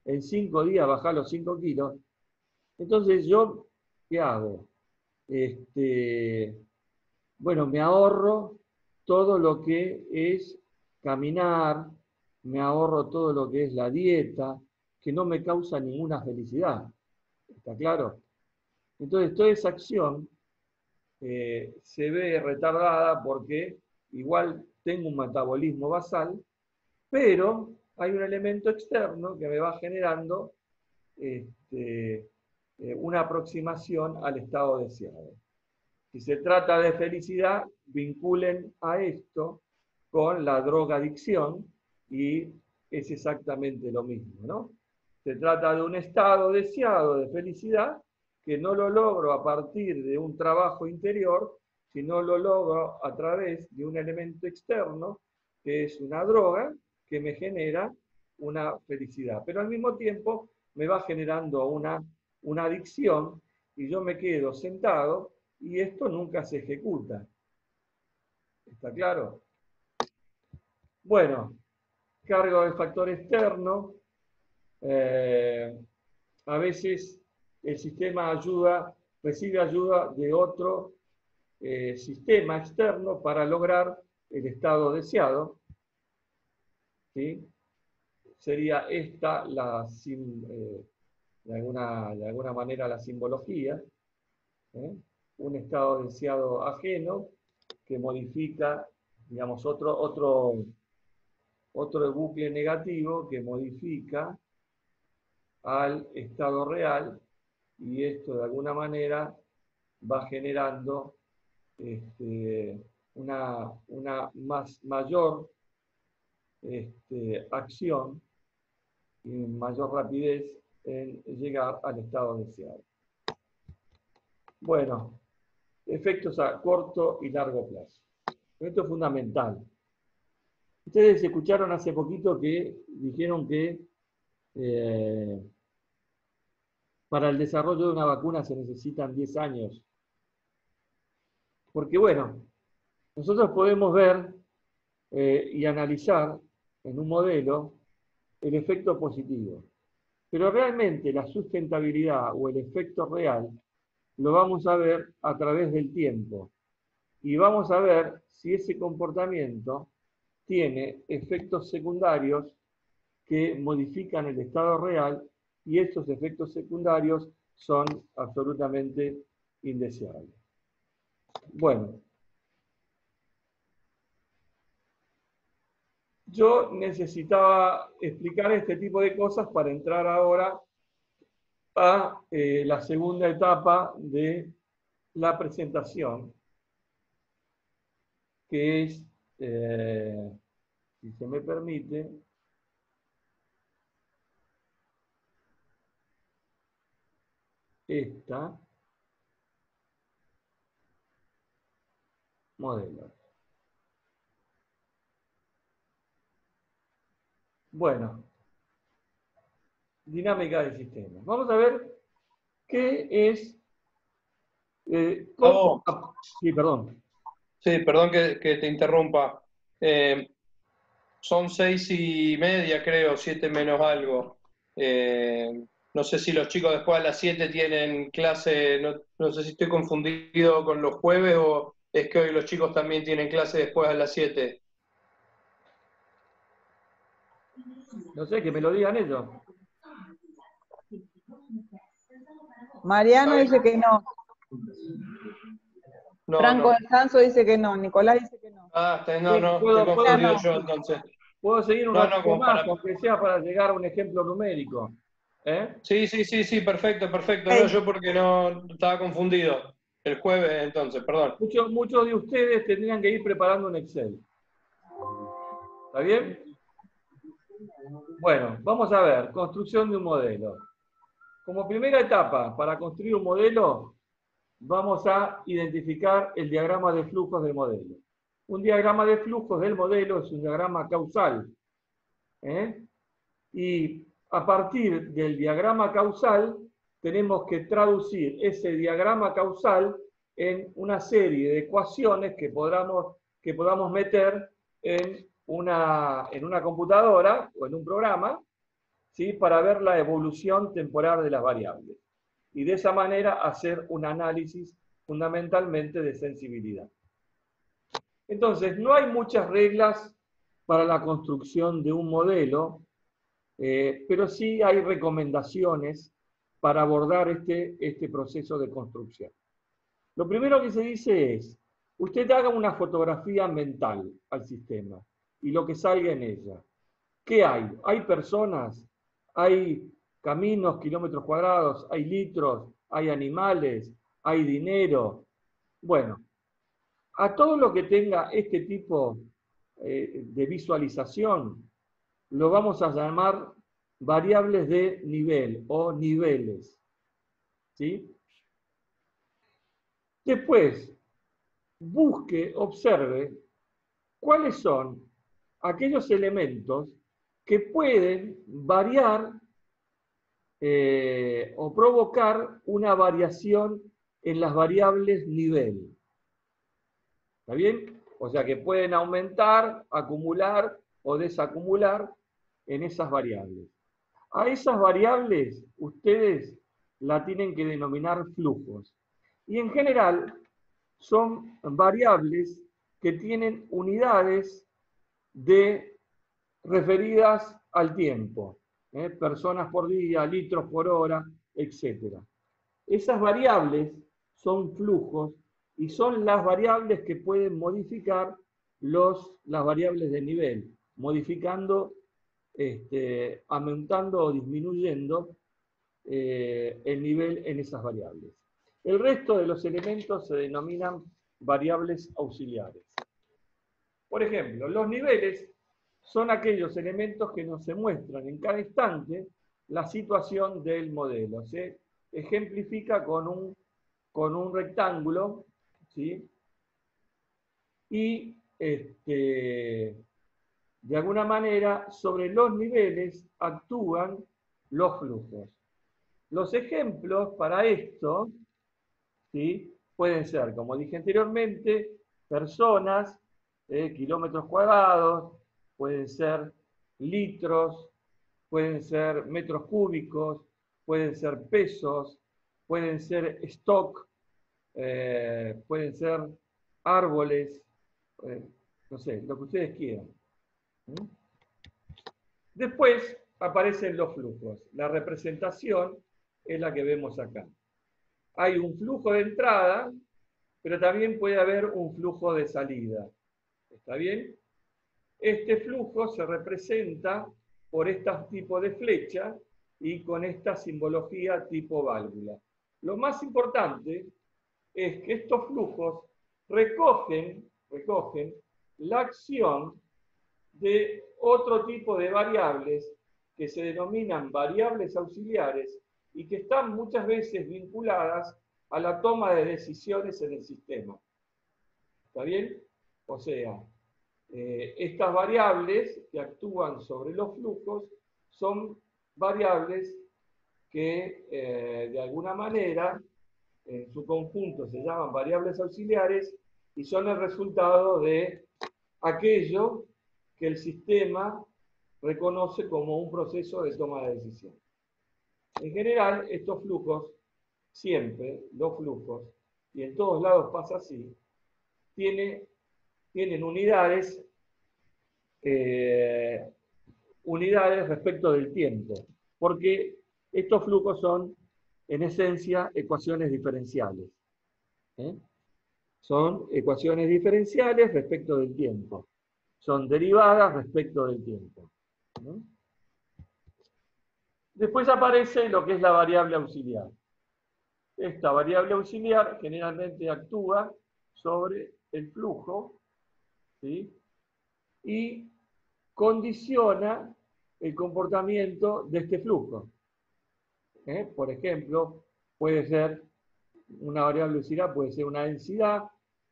en 5 días bajar los 5 kilos, entonces yo, ¿qué hago? Bueno, me ahorro todo lo que es caminar, me ahorro todo lo que es la dieta, que no me causa ninguna felicidad. ¿Está claro? Entonces, toda esa acción se ve retardada porque igual tengo un metabolismo basal, pero hay un elemento externo que me va generando una aproximación al estado deseado. Si se trata de felicidad, vinculen a esto con la drogadicción y es exactamente lo mismo, ¿no? Se trata de un estado deseado de felicidad que no lo logro a partir de un trabajo interior, sino lo logro a través de un elemento externo, que es una droga, que me genera una felicidad. Pero al mismo tiempo me va generando una adicción y yo me quedo sentado y esto nunca se ejecuta. ¿Está claro? Bueno, cargo del factor externo. A veces el sistema recibe ayuda de otro sistema externo para lograr el estado deseado. ¿Sí? Sería esta de alguna manera la simbología. Un estado deseado ajeno que modifica, digamos, otro bucle negativo que modifica al estado real, y esto de alguna manera va generando una mayor acción y mayor rapidez en llegar al estado deseado. Bueno, efectos a corto y largo plazo. Esto es fundamental. Ustedes escucharon hace poquito que dijeron que para el desarrollo de una vacuna se necesitan 10 años. Porque bueno, nosotros podemos ver y analizar en un modelo el efecto positivo. Pero realmente la sustentabilidad o el efecto real lo vamos a ver a través del tiempo. Y vamos a ver si ese comportamiento tiene efectos secundarios que modifican el estado real, y estos efectos secundarios son absolutamente indeseables. Bueno, yo necesitaba explicar este tipo de cosas para entrar ahora a la segunda etapa de la presentación, que es, si se me permite, esta modelo. Bueno, dinámica del sistema. Vamos a ver qué es... Sí, perdón. Sí, perdón que te interrumpa. Son 6:30, creo, 7 menos algo. No sé si los chicos después a las 7 tienen clase, no sé si estoy confundido con los jueves o es que hoy los chicos también tienen clase después a las 7. No sé, que me lo digan ellos. Mariano dice que no. Franco del Sanso dice que no. Nicolás dice que no. Ah, no, estoy confundido yo entonces. Puedo seguir un rato más, aunque sea para llegar a un ejemplo numérico. Sí, perfecto. Hey. No, yo porque no estaba confundido. El jueves, entonces, perdón. Muchos de ustedes tendrían que ir preparando un Excel. ¿Está bien? Bueno, vamos a ver, construcción de un modelo. Como primera etapa, para construir un modelo, vamos a identificar el diagrama de flujos del modelo. Un diagrama de flujos del modelo es un diagrama causal. Y a partir del diagrama causal, tenemos que traducir ese diagrama causal en una serie de ecuaciones que podamos meter en una computadora o en un programa, ¿sí? Para ver la evolución temporal de las variables. Y de esa manera hacer un análisis fundamentalmente de sensibilidad. Entonces, no hay muchas reglas para la construcción de un modelo, pero sí hay recomendaciones para abordar este proceso de construcción. Lo primero que se dice es, usted haga una fotografía mental al sistema y lo que salga en ella. ¿Qué hay? ¿Hay personas? ¿Hay caminos, kilómetros cuadrados? ¿Hay litros? ¿Hay animales? ¿Hay dinero? Bueno, a todo lo que tenga este tipo de visualización, lo vamos a llamar variables de nivel o niveles. ¿Sí? Después, busque, observe cuáles son aquellos elementos que pueden variar o provocar una variación en las variables nivel. ¿Está bien? O sea que pueden aumentar, acumular o desacumular en esas variables. A esas variables ustedes la tienen que denominar flujos. Y en general son variables que tienen unidades referidas al tiempo. Personas por día, litros por hora, etc. Esas variables son flujos y son las variables que pueden modificar las variables de nivel, modificando, aumentando o disminuyendo el nivel en esas variables. El resto de los elementos se denominan variables auxiliares. Por ejemplo, los niveles son aquellos elementos que nos muestran en cada instante la situación del modelo. Se ejemplifica con un rectángulo, ¿sí? Y de alguna manera sobre los niveles actúan los flujos. Los ejemplos para esto, ¿sí? Pueden ser, como dije anteriormente, personas, kilómetros cuadrados, pueden ser litros, pueden ser metros cúbicos, pueden ser pesos, pueden ser stock, pueden ser árboles, no sé, lo que ustedes quieran. Después aparecen los flujos. La representación es la que vemos acá. Hay un flujo de entrada, pero también puede haber un flujo de salida. ¿Está bien? Este flujo se representa por este tipo de flecha y con esta simbología tipo válvula. Lo más importante es que estos flujos recogen la acción de otro tipo de variables que se denominan variables auxiliares y que están muchas veces vinculadas a la toma de decisiones en el sistema. ¿Está bien? O sea, estas variables que actúan sobre los flujos son variables que de alguna manera en su conjunto se llaman variables auxiliares y son el resultado de aquello que el sistema reconoce como un proceso de toma de decisión. En general, estos flujos, siempre, los flujos, y en todos lados pasa así, tienen unidades respecto del tiempo, porque estos flujos son, en esencia, ecuaciones diferenciales. Son ecuaciones diferenciales respecto del tiempo. Son derivadas respecto del tiempo. Después aparece lo que es la variable auxiliar. Esta variable auxiliar generalmente actúa sobre el flujo, ¿sí? Y condiciona el comportamiento de este flujo. Por ejemplo, puede ser una variable auxiliar, puede ser una densidad,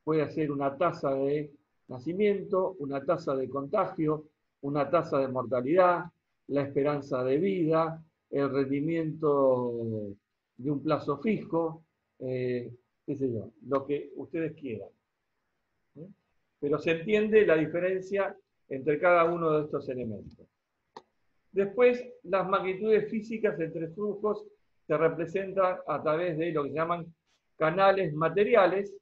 puede ser una tasa de nacimiento, una tasa de contagio, una tasa de mortalidad, la esperanza de vida, el rendimiento de un plazo fijo, qué sé yo, lo que ustedes quieran. Pero se entiende la diferencia entre cada uno de estos elementos. Después, las magnitudes físicas entre flujos se representan a través de lo que se llaman canales materiales,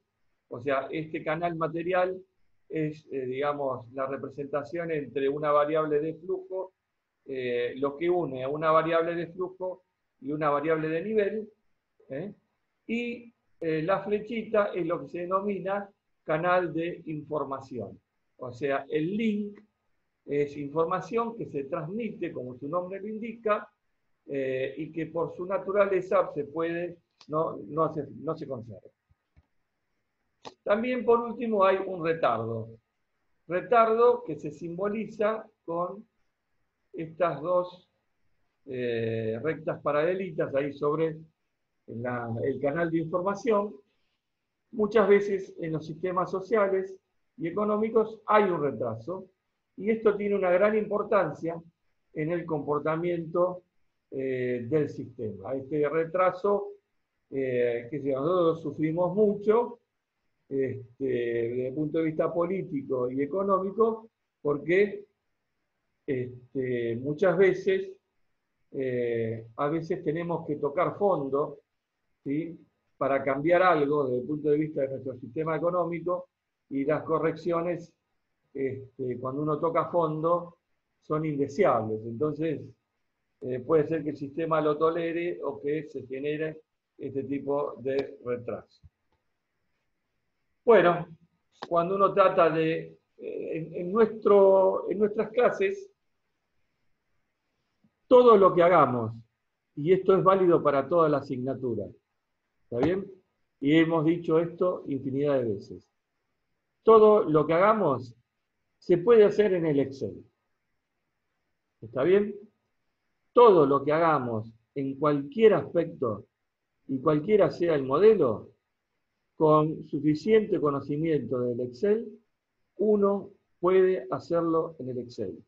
o sea, este canal material es, digamos, la representación entre una variable de flujo, lo que une a una variable de flujo y una variable de nivel, y la flechita es lo que se denomina canal de información, o sea, el link es información que se transmite, como su nombre lo indica, y que por su naturaleza se puede, no se conserva. También, por último, hay un retardo. Retardo que se simboliza con estas dos rectas paralelitas ahí sobre el canal de información. Muchas veces en los sistemas sociales y económicos hay un retraso, y esto tiene una gran importancia en el comportamiento del sistema. Este retraso, que nosotros sufrimos mucho, desde el punto de vista político y económico, porque muchas veces, a veces tenemos que tocar fondo, ¿sí?, para cambiar algo desde el punto de vista de nuestro sistema económico, y las correcciones, cuando uno toca fondo, son indeseables. Entonces, puede ser que el sistema lo tolere o que se genere este tipo de retraso. Bueno, cuando uno trata de, en nuestras clases, todo lo que hagamos, y esto es válido para toda la asignatura, ¿está bien? Y hemos dicho esto infinidad de veces. Todo lo que hagamos se puede hacer en el Excel. ¿Está bien? Todo lo que hagamos en cualquier aspecto, y cualquiera sea el modelo, con suficiente conocimiento del Excel, uno puede hacerlo en el Excel.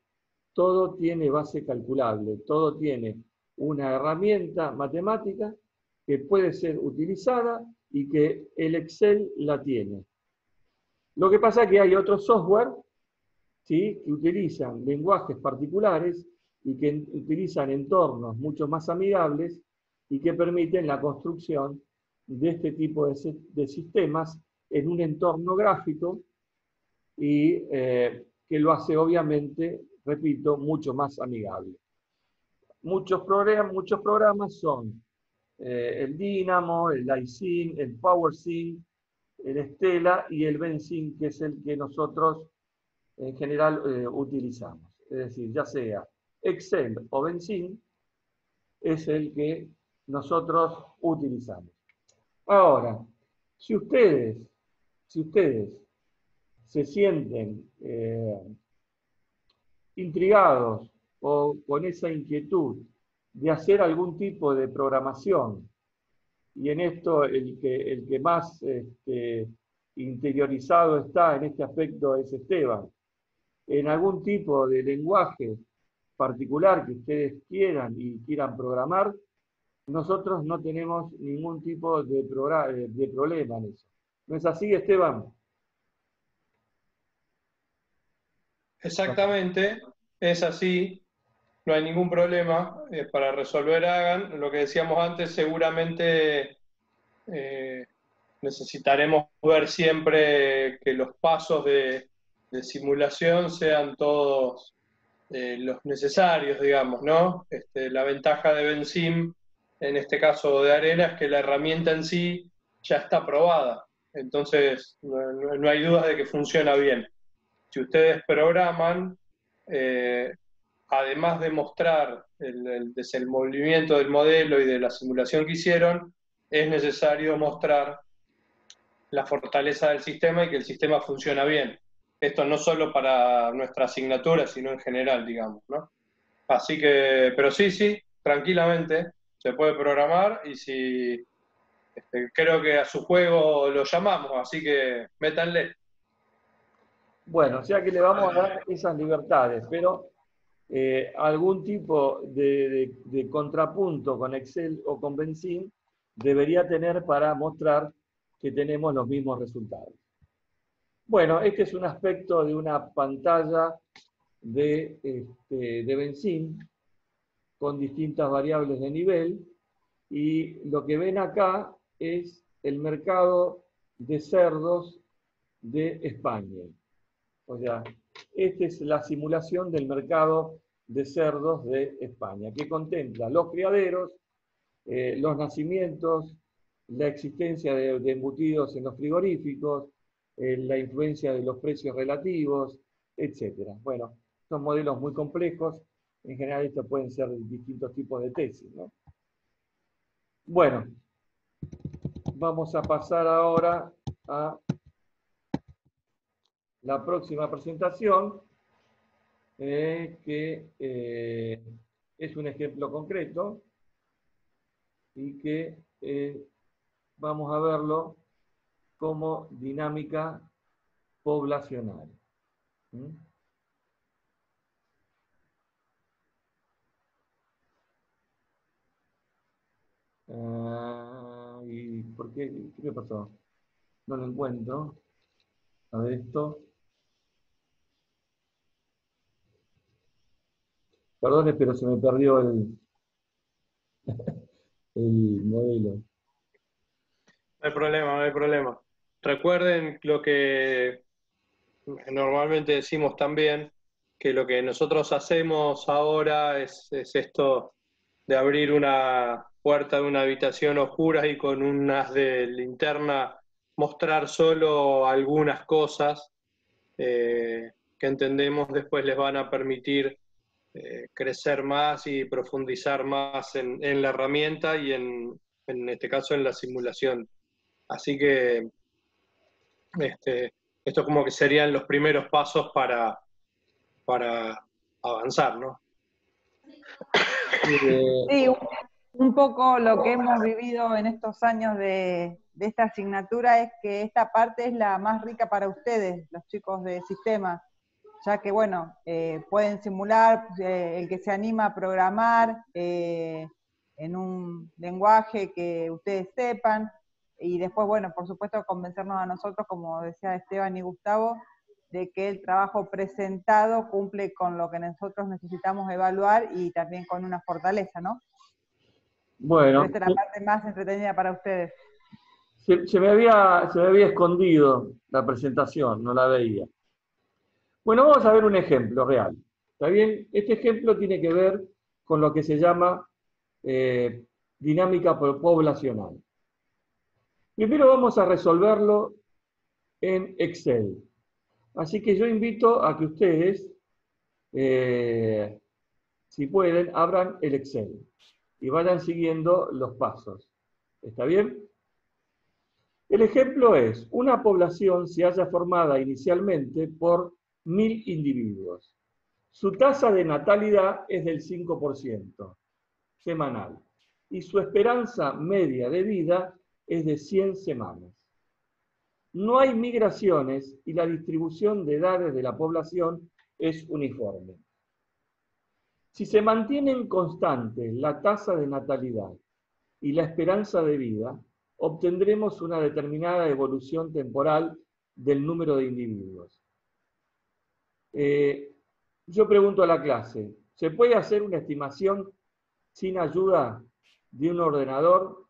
Todo tiene base calculable, todo tiene una herramienta matemática que puede ser utilizada y que el Excel la tiene. Lo que pasa es que hay otros software, ¿sí?, que utilizan lenguajes particulares y que utilizan entornos mucho más amigables y que permiten la construcción de este tipo de sistemas en un entorno gráfico, y que lo hace, obviamente, repito, mucho más amigable. Muchos programas son el Dynamo, el iSync, el PowerSync, el Stella y el BenSync, que es el que nosotros en general utilizamos. Es decir, ya sea Excel o BenSync, es el que nosotros utilizamos. Ahora, si ustedes se sienten intrigados o con esa inquietud de hacer algún tipo de programación, y en esto el que más interiorizado está en este aspecto es Esteban, en algún tipo de lenguaje particular que ustedes quieran y quieran programar, nosotros no tenemos ningún tipo de problema en eso. ¿No es así, Esteban? Exactamente, es así, no hay ningún problema. Para resolver hagan, lo que decíamos antes, seguramente necesitaremos ver siempre que los pasos de simulación sean todos los necesarios, digamos, ¿no? La ventaja de BenSim, en este caso de Arena, es que la herramienta en sí ya está probada. Entonces, no hay dudas de que funciona bien. Si ustedes programan, además de mostrar el desenvolvimiento del modelo y de la simulación que hicieron, es necesario mostrar la fortaleza del sistema y que el sistema funciona bien. Esto no solo para nuestra asignatura, sino en general, digamos, ¿no? Así que, pero sí, tranquilamente se puede programar y si creo que a su juego lo llamamos, así que métanle. Bueno, o sea que le vamos a dar esas libertades, pero algún tipo de contrapunto con Excel o con Benzin debería tener para mostrar que tenemos los mismos resultados. Bueno, este es un aspecto de una pantalla de Benzin con distintas variables de nivel, y lo que ven acá es el mercado de cerdos de España. O sea, esta es la simulación del mercado de cerdos de España, que contempla los criaderos, los nacimientos, la existencia de embutidos en los frigoríficos, la influencia de los precios relativos, etc. Bueno, son modelos muy complejos. En general, estos pueden ser distintos tipos de tesis, ¿no? Bueno, vamos a pasar ahora a la próxima presentación, que es un ejemplo concreto y que vamos a verlo como dinámica poblacional. ¿Mm? ¿Y por qué? ¿Qué me pasó? No lo encuentro. A ver esto. Perdone, pero se me perdió el modelo. No hay problema, no hay problema. Recuerden lo que normalmente decimos también, que lo que nosotros hacemos ahora es esto de abrir una puerta de una habitación oscura y con un haz de linterna mostrar solo algunas cosas que entendemos después les van a permitir crecer más y profundizar más en la herramienta y en este caso en la simulación. Así que esto como que serían los primeros pasos para avanzar, ¿no? Sí, un poco lo que hemos vivido en estos años de esta asignatura es que esta parte es la más rica para ustedes, los chicos de sistemas, ya que, bueno, pueden simular, el que se anima a programar en un lenguaje que ustedes sepan, y después, bueno, por supuesto, convencernos a nosotros, como decía Esteban y Gustavo, de que el trabajo presentado cumple con lo que nosotros necesitamos evaluar y también con una fortaleza, ¿no? Bueno, Esta es la parte más entretenida para ustedes. se me había escondido la presentación, no la veía. Bueno, vamos a ver un ejemplo real. ¿Está bien? Este ejemplo tiene que ver con lo que se llama dinámica poblacional. Primero vamos a resolverlo en Excel. Así que yo invito a que ustedes, si pueden, abran el Excel y vayan siguiendo los pasos. ¿Está bien? El ejemplo es, una población se halla formada inicialmente por 1000 individuos. Su tasa de natalidad es del 5% semanal y su esperanza media de vida es de 100 semanas. No hay migraciones y la distribución de edades de la población es uniforme. Si se mantienen constantes la tasa de natalidad y la esperanza de vida, obtendremos una determinada evolución temporal del número de individuos. Yo pregunto a la clase, ¿se puede hacer una estimación sin ayuda de un ordenador?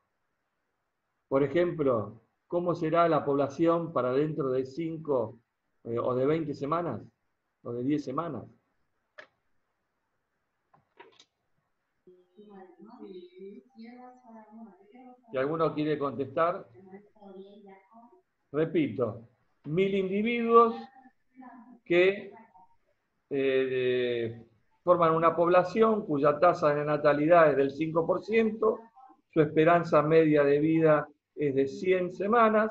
Por ejemplo, ¿cómo será la población para dentro de 5 o de 20 semanas? ¿O de 10 semanas? Si alguno quiere contestar, repito, 1000 individuos que forman una población cuya tasa de natalidad es del 5%, su esperanza media de vida es de 100 semanas,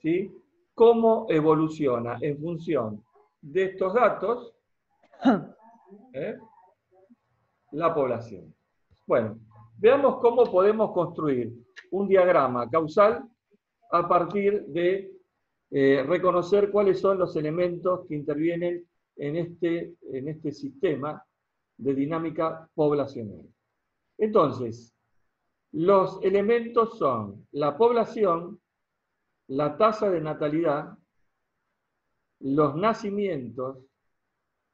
¿sí? ¿Cómo evoluciona en función de estos datos la población? Bueno, veamos cómo podemos construir un diagrama causal a partir de reconocer cuáles son los elementos que intervienen en este sistema de dinámica poblacional. Entonces, los elementos son la población, la tasa de natalidad, los nacimientos,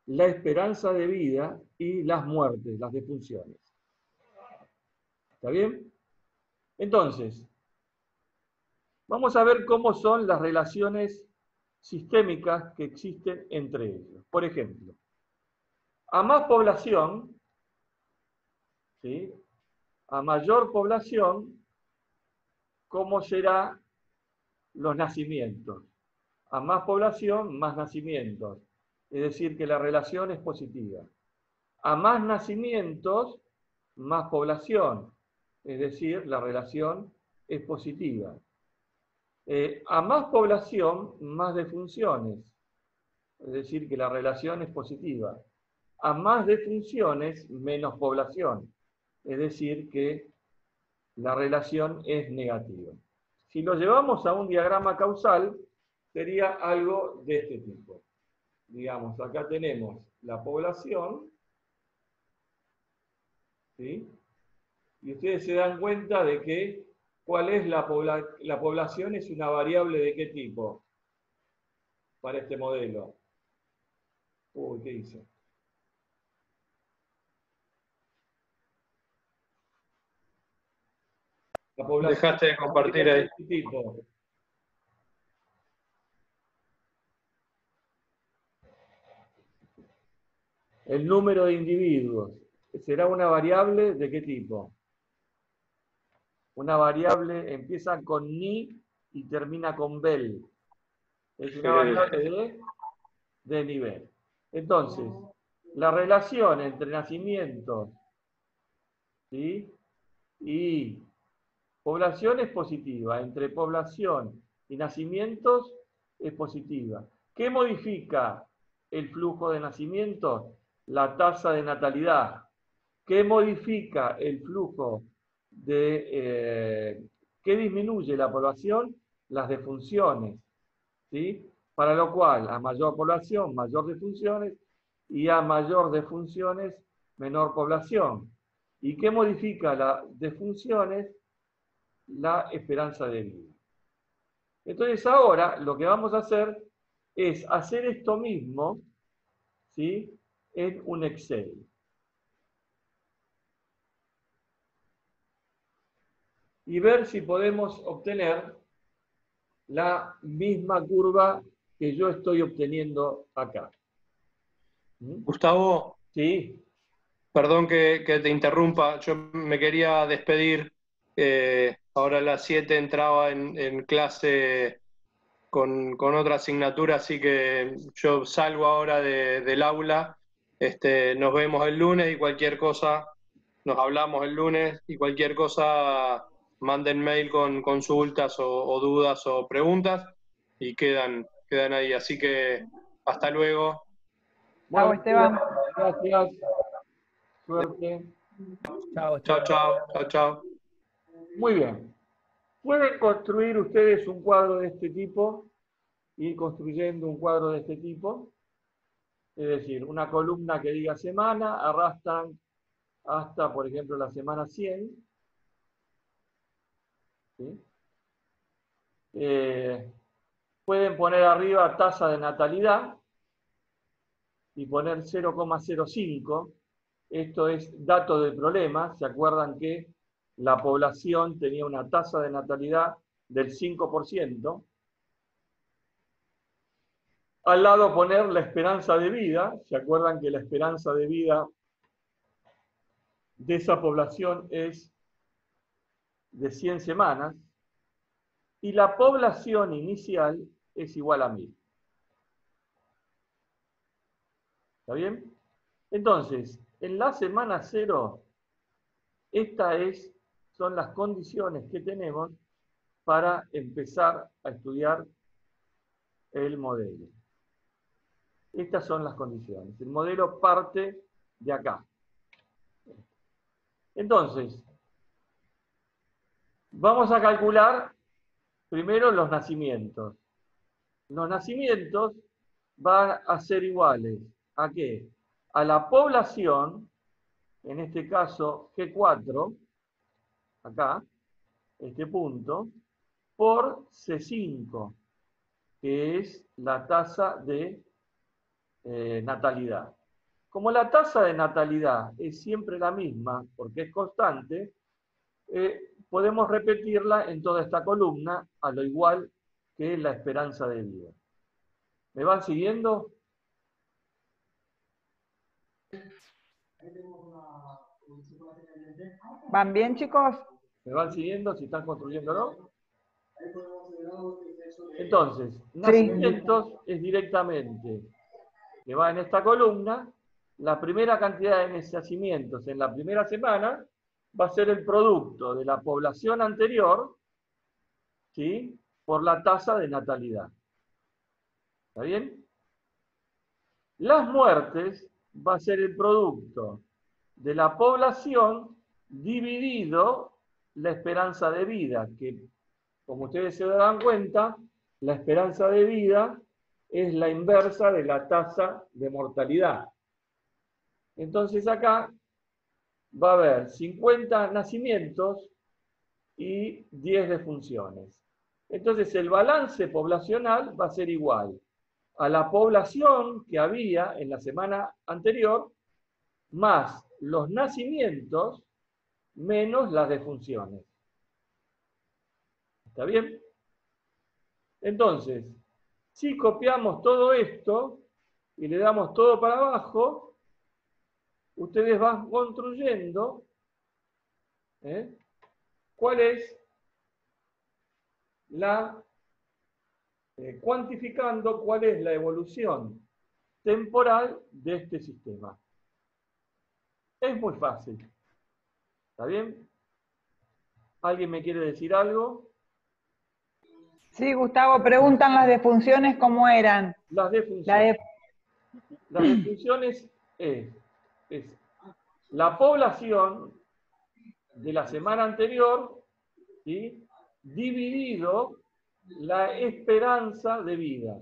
la esperanza de vida y las muertes, las defunciones. ¿Está bien? Entonces, vamos a ver cómo son las relaciones sistémicas que existen entre ellos. Por ejemplo, a más población, ¿sí? A mayor población, ¿cómo serán los nacimientos? A más población, más nacimientos. Es decir, que la relación es positiva. A más nacimientos, más población. Es decir, la relación es positiva. A más población, más defunciones. Es decir, que la relación es positiva. A más defunciones, menos población. Es decir, que la relación es negativa. Si lo llevamos a un diagrama causal, sería algo de este tipo. Digamos, acá tenemos la población, ¿sí? Y ustedes se dan cuenta de que ¿cuál es la población? Es una variable de qué tipo para este modelo. Uy, ¿qué hice? La población Dejaste de compartir ahí. de qué tipo. El número de individuos. ¿Será una variable de qué tipo? Una variable empieza con ni y termina con bel. Es una variable de nivel. Entonces, la relación entre nacimientos, ¿sí? Y población es positiva. Entre población y nacimientos es positiva. ¿Qué modifica el flujo de nacimientos? La tasa de natalidad. ¿Qué modifica el flujo de... ¿qué disminuye la población? Las defunciones, ¿sí? Para lo cual, a mayor población, mayor defunciones, y a mayor defunciones, menor población. ¿Y qué modifica las defunciones? La esperanza de vida. Entonces ahora lo que vamos a hacer es hacer esto mismo, ¿sí? En un Excel. Y ver si podemos obtener la misma curva que yo estoy obteniendo acá. Gustavo, ¿Sí? perdón que te interrumpa, yo me quería despedir. Ahora a las 7 entraba en clase con otra asignatura, así que yo salgo ahora del aula. Nos vemos el lunes y cualquier cosa, nos hablamos el lunes y cualquier cosa, manden mail con consultas o dudas o preguntas y quedan ahí. Así que hasta luego. Bueno, Chao, Esteban. gracias. Suerte. Chao, chao, chao, chao. Muy bien. Pueden construir ustedes un cuadro de este tipo, ir construyendo un cuadro de este tipo. Es decir, una columna que diga semana, arrastran hasta, por ejemplo, la semana 100. ¿Sí? Pueden poner arriba tasa de natalidad y poner 0,05. Esto es dato del problema. ¿Se acuerdan que la población tenía una tasa de natalidad del 5%? Al lado poner la esperanza de vida. ¿Se acuerdan que la esperanza de vida de esa población es de 100 semanas? Y la población inicial es igual a 1000. ¿Está bien? Entonces, en la semana 0, son las condiciones que tenemos para empezar a estudiar el modelo. Estas son las condiciones. El modelo parte de acá. Entonces, vamos a calcular primero los nacimientos. Los nacimientos van a ser iguales ¿a qué? A la población, en este caso G4, acá, este punto, por C5, que es la tasa de natalidad. Como la tasa de natalidad es siempre la misma, porque es constante, podemos repetirla en toda esta columna, a lo igual que la esperanza de vida. ¿Me van siguiendo? ¿Van bien, chicos? ¿Me van siguiendo si están construyéndolo? Entonces, nacimientos es directamente, que va en esta columna, la primera cantidad de nacimientos en la primera semana va a ser el producto de la población anterior, ¿sí?, por la tasa de natalidad. ¿Está bien? Las muertes va a ser el producto de la población dividido la esperanza de vida, que como ustedes se darán cuenta, la esperanza de vida es la inversa de la tasa de mortalidad. Entonces acá va a haber 50 nacimientos y 10 defunciones. Entonces el balance poblacional va a ser igual a la población que había en la semana anterior, más los nacimientos, menos las defunciones. ¿Está bien? Entonces, si copiamos todo esto y le damos todo para abajo, ustedes van construyendo cuál es la, cuantificando cuál es la evolución temporal de este sistema. Es muy fácil. ¿Está bien? ¿Alguien me quiere decir algo? Sí, Gustavo, preguntan las defunciones cómo eran. Las defunciones. Las defunciones es la población de la semana anterior, ¿sí?, dividido la esperanza de vida.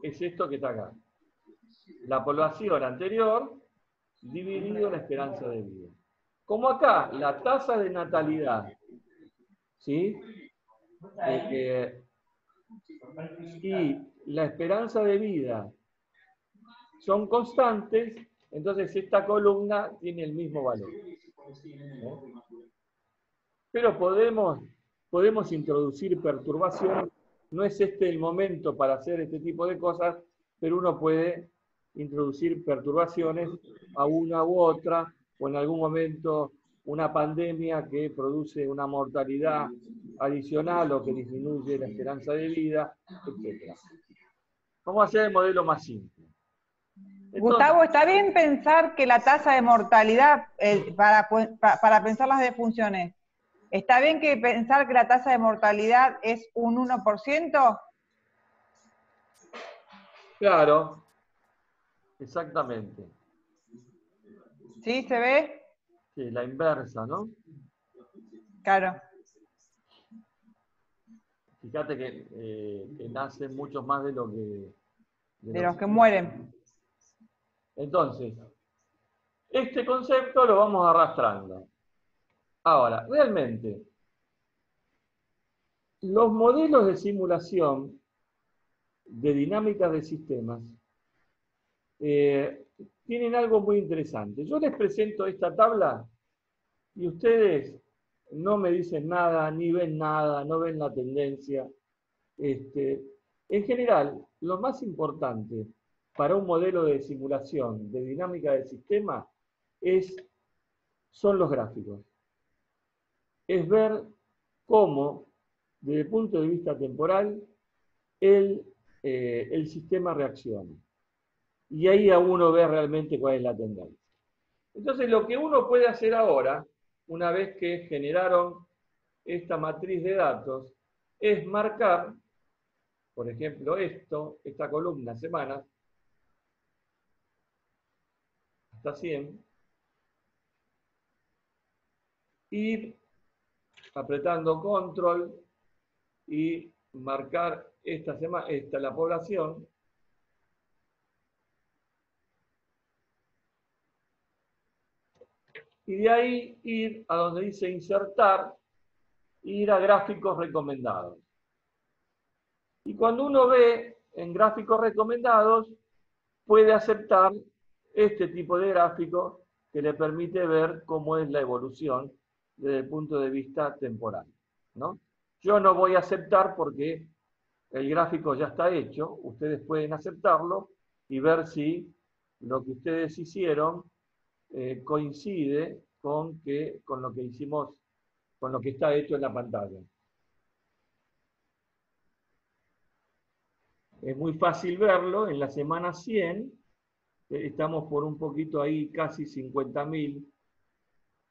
Es esto que está acá. La población anterior dividido la esperanza de vida. Como acá, la tasa de natalidad, ¿sí?, y la esperanza de vida son constantes, entonces esta columna tiene el mismo valor. Pero podemos introducir perturbación. No es este el momento para hacer este tipo de cosas, pero uno puede introducir perturbaciones a una u otra, o en algún momento una pandemia que produce una mortalidad adicional o que disminuye la esperanza de vida, etc. Vamos a hacer el modelo más simple. Entonces, Gustavo, ¿está bien pensar que la tasa de mortalidad, para pensar las defunciones, ¿está bien que pensar que la tasa de mortalidad es un 1%? Claro, exactamente. ¿Sí? ¿Se ve? Sí, la inversa, ¿no? Claro. Fíjate que nacen muchos más de lo que... De los que mueren. Entonces, este concepto lo vamos arrastrando. Ahora, realmente, los modelos de simulación de dinámicas de sistemas tienen algo muy interesante. Yo les presento esta tabla y ustedes no me dicen nada, ni ven nada, no ven la tendencia. En general, lo más importante para un modelo de simulación de dinámica de sistema son los gráficos. Es ver cómo, desde el punto de vista temporal, el el sistema reacciona. Y ahí a uno ve realmente cuál es la tendencia. Entonces, lo que uno puede hacer ahora, una vez que generaron esta matriz de datos, es marcar, por ejemplo, esta columna, semanas, hasta 100, ir apretando control y marcar la población. Y de ahí ir a donde dice insertar, ir a gráficos recomendados. Y cuando uno ve en gráficos recomendados, puede aceptar este tipo de gráfico que le permite ver cómo es la evolución desde el punto de vista temporal, ¿no? Yo no voy a aceptar porque el gráfico ya está hecho, ustedes pueden aceptarlo y ver si lo que ustedes hicieron coincide con lo que hicimos, con lo que está hecho en la pantalla. Es muy fácil verlo, en la semana 100, estamos por un poquito ahí, casi 50.000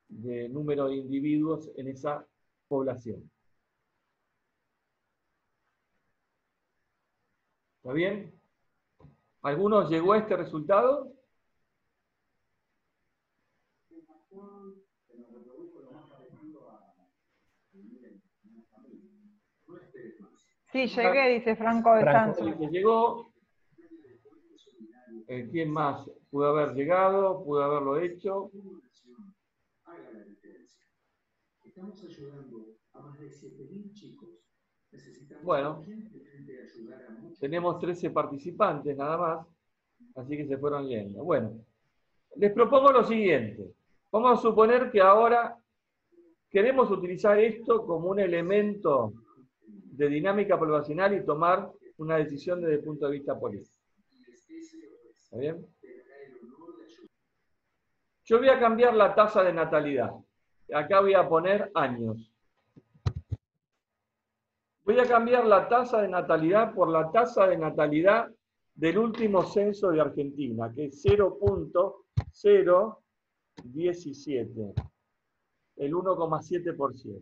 de número de individuos en esa población. ¿Está bien? ¿Alguno llegó a este resultado? Sí, llegué, dice Franco de Santos. Que llegó. ¿Quién más pudo haber llegado? ¿Pudo haberlo hecho? Estamos ayudando a más de 7.000 chicos. Bueno, tenemos 13 participantes nada más, así que se fueron yendo. Bueno, les propongo lo siguiente. Vamos a suponer que ahora queremos utilizar esto como un elemento de dinámica poblacional y tomar una decisión desde el punto de vista político. ¿Está bien? Yo voy a cambiar la tasa de natalidad. Acá voy a poner años. Voy a cambiar la tasa de natalidad por la tasa de natalidad del último censo de Argentina, que es 0.017, el 1,7%.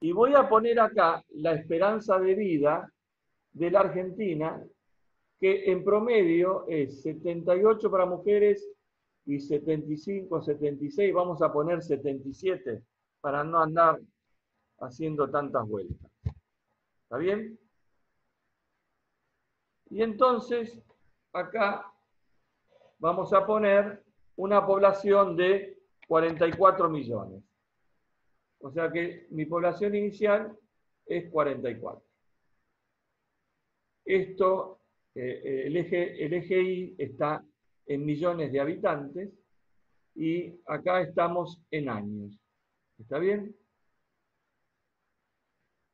Y voy a poner acá la esperanza de vida de la Argentina, que en promedio es 78 para mujeres y 75, 76, vamos a poner 77 para no andar haciendo tantas vueltas. ¿Está bien? Y entonces, acá vamos a poner una población de 44 millones. O sea que mi población inicial es 44. Esto, el eje Y está en millones de habitantes y acá estamos en años. ¿Está bien?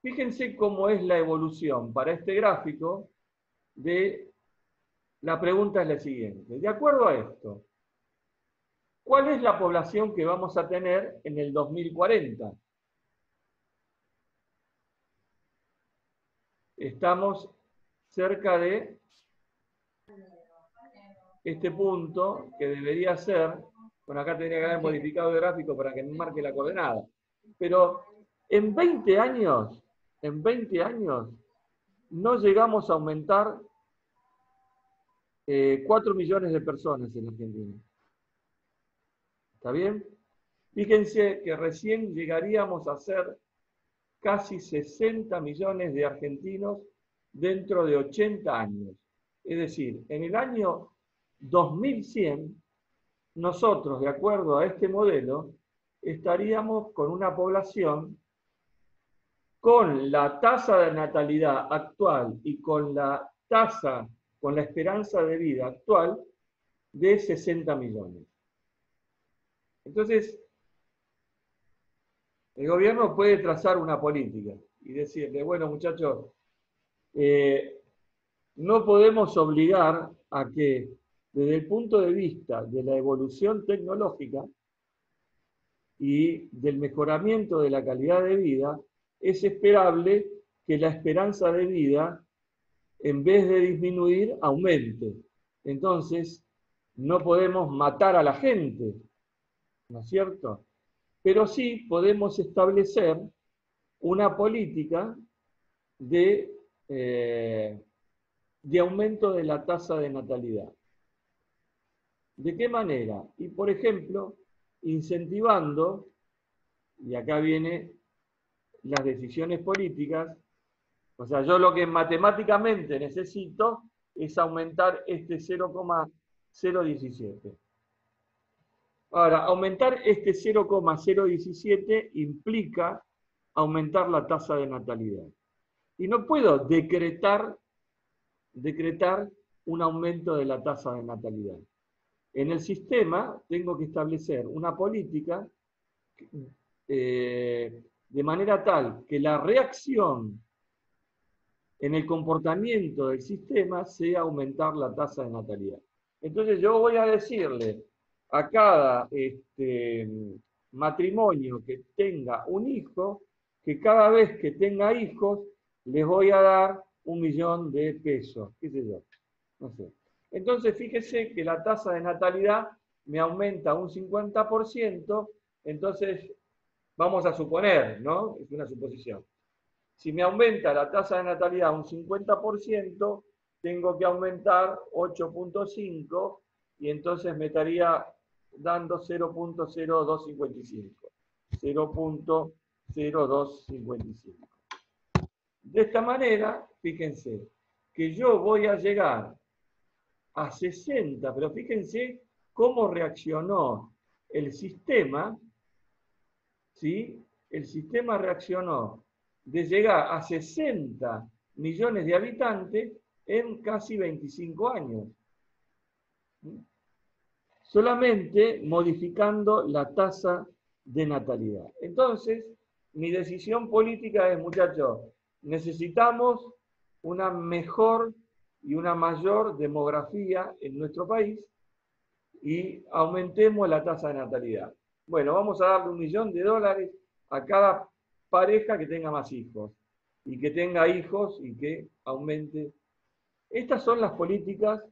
Fíjense cómo es la evolución para este gráfico de la pregunta es la siguiente. De acuerdo a esto, ¿cuál es la población que vamos a tener en el 2040? Estamos cerca de este punto que debería ser, bueno, acá tendría que haber modificado el gráfico para que me marque la coordenada, pero en 20 años, no llegamos a aumentar 4 millones de personas en Argentina. ¿Está bien? Fíjense que recién llegaríamos a ser casi 60 millones de argentinos dentro de 80 años. Es decir, en el año 2100, nosotros, de acuerdo a este modelo, estaríamos con una población con la tasa de natalidad actual y con la esperanza de vida actual de 60 millones. Entonces, el gobierno puede trazar una política y decirle, bueno, muchachos, no podemos obligar a que, desde el punto de vista de la evolución tecnológica y del mejoramiento de la calidad de vida, es esperable que la esperanza de vida en vez de disminuir, aumente. Entonces, no podemos matar a la gente, ¿no es cierto? Pero sí podemos establecer una política de aumento de la tasa de natalidad. ¿De qué manera? Y por ejemplo, incentivando, y acá vienen las decisiones políticas, o sea, yo lo que matemáticamente necesito es aumentar este 0,017. Ahora, aumentar este 0,017 implica aumentar la tasa de natalidad. Y no puedo decretar un aumento de la tasa de natalidad. En el sistema tengo que establecer una política de manera tal que la reacción en el comportamiento del sistema sea aumentar la tasa de natalidad. Entonces yo voy a decirle a cada matrimonio que tenga un hijo, que cada vez que tenga hijos, les voy a dar 1 millón de pesos, qué sé yo, no sé. Entonces fíjese que la tasa de natalidad me aumenta un 50%, entonces vamos a suponer, ¿no? Es una suposición. Si me aumenta la tasa de natalidad un 50%, tengo que aumentar 8.5 y entonces me estaría dando 0.0255. 0.0255. De esta manera, fíjense, que yo voy a llegar a 60, pero fíjense cómo reaccionó el sistema, ¿sí? El sistema reaccionó de llegar a 60 millones de habitantes en casi 25 años. Solamente modificando la tasa de natalidad. Entonces, mi decisión política es, muchachos, necesitamos una mejor y una mayor demografía en nuestro país y aumentemos la tasa de natalidad. Bueno, vamos a darle $1 millón a cada pareja que tenga más hijos y que tenga hijos y que aumente. Estas son las políticas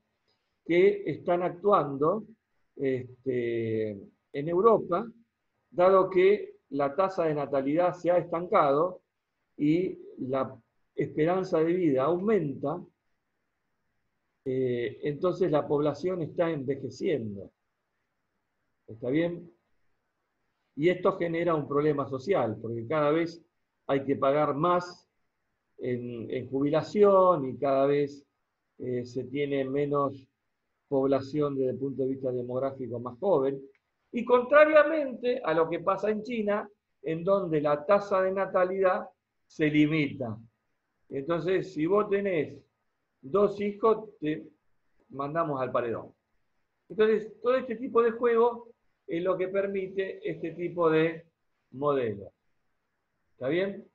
que están actuando en Europa, dado que la tasa de natalidad se ha estancado y la esperanza de vida aumenta, entonces la población está envejeciendo. ¿Está bien? Y esto genera un problema social, porque cada vez hay que pagar más en jubilación y cada vez se tiene menos población desde el punto de vista demográfico más joven. Y contrariamente a lo que pasa en China, en donde la tasa de natalidad se limita. Entonces, si vos tenés 2 hijos, te mandamos al paredón. Entonces, todo este tipo de juego es lo que permite este tipo de modelo. ¿Está bien?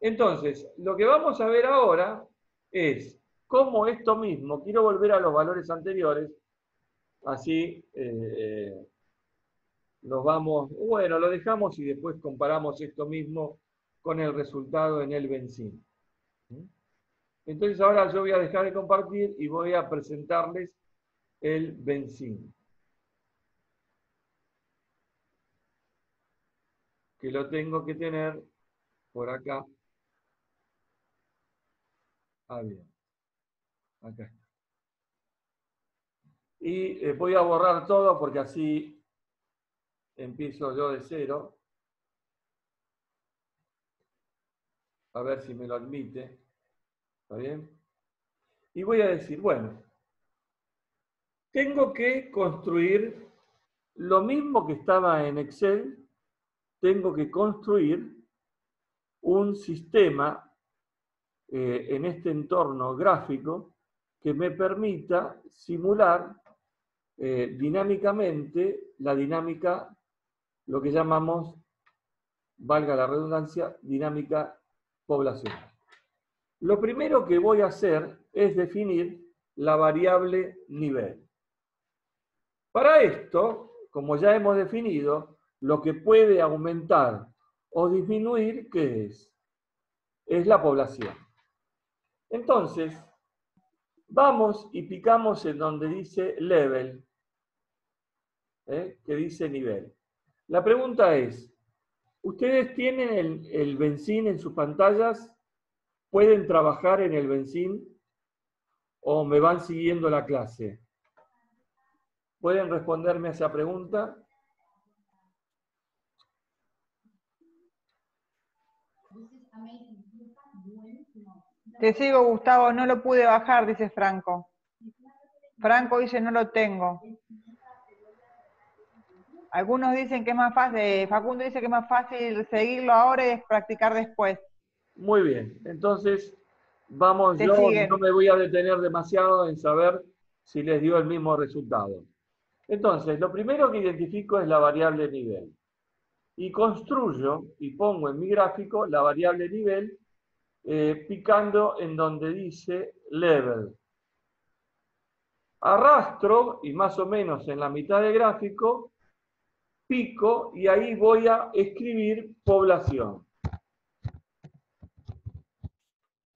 Entonces, lo que vamos a ver ahora es cómo esto mismo, quiero volver a los valores anteriores, así los vamos, bueno, lo dejamos y después comparamos esto mismo con el resultado en el benzín. Entonces ahora yo voy a dejar de compartir y voy a presentarles el benzín, que lo tengo que tener por acá. Ah, bien. Acá está. Y voy a borrar todo porque así empiezo yo de cero. A ver si me lo admite. ¿Está bien? Y voy a decir, bueno, tengo que construir lo mismo que estaba en Excel, tengo que construir un sistema en este entorno gráfico que me permita simular dinámicamente la dinámica, lo que llamamos, valga la redundancia, dinámica poblacional. Lo primero que voy a hacer es definir la variable nivel. Para esto, como ya hemos definido, lo que puede aumentar o disminuir, ¿qué es? Es la población. Entonces, vamos y picamos en donde dice level, que dice nivel. La pregunta es, ¿ustedes tienen el Benzin en sus pantallas? ¿Pueden trabajar en el Benzin o me van siguiendo la clase? ¿Pueden responderme a esa pregunta? Te sigo, Gustavo, no lo pude bajar, dice Franco. Franco dice no lo tengo. Algunos dicen que es más fácil, Facundo dice que es más fácil seguirlo ahora y practicar después. Muy bien, entonces vamos, Te yo siguen. no me voy a detener demasiado en saber si les dio el mismo resultado. Entonces, lo primero que identifico es la variable nivel. Y construyo y pongo en mi gráfico la variable nivel picando en donde dice level. Arrastro y más o menos en la mitad del gráfico pico y ahí voy a escribir población.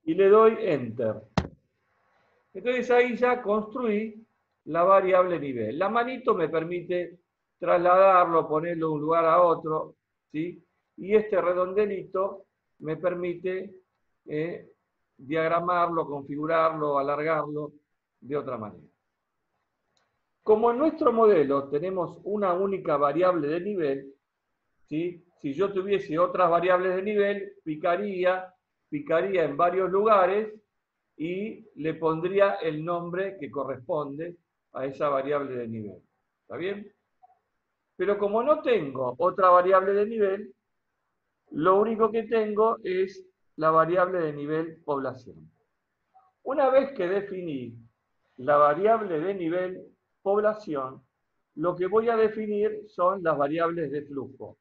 Y le doy enter. Entonces ahí ya construí la variable nivel. La manito me permite trasladarlo, ponerlo de un lugar a otro, ¿sí? Y este redondelito me permite diagramarlo, configurarlo, alargarlo de otra manera. Como en nuestro modelo tenemos una única variable de nivel, ¿sí? Si yo tuviese otras variables de nivel, picaría en varios lugares y le pondría el nombre que corresponde a esa variable de nivel. ¿Está bien? Pero como no tengo otra variable de nivel, lo único que tengo es la variable de nivel población. Una vez que definí la variable de nivel población, lo que voy a definir son las variables de flujo,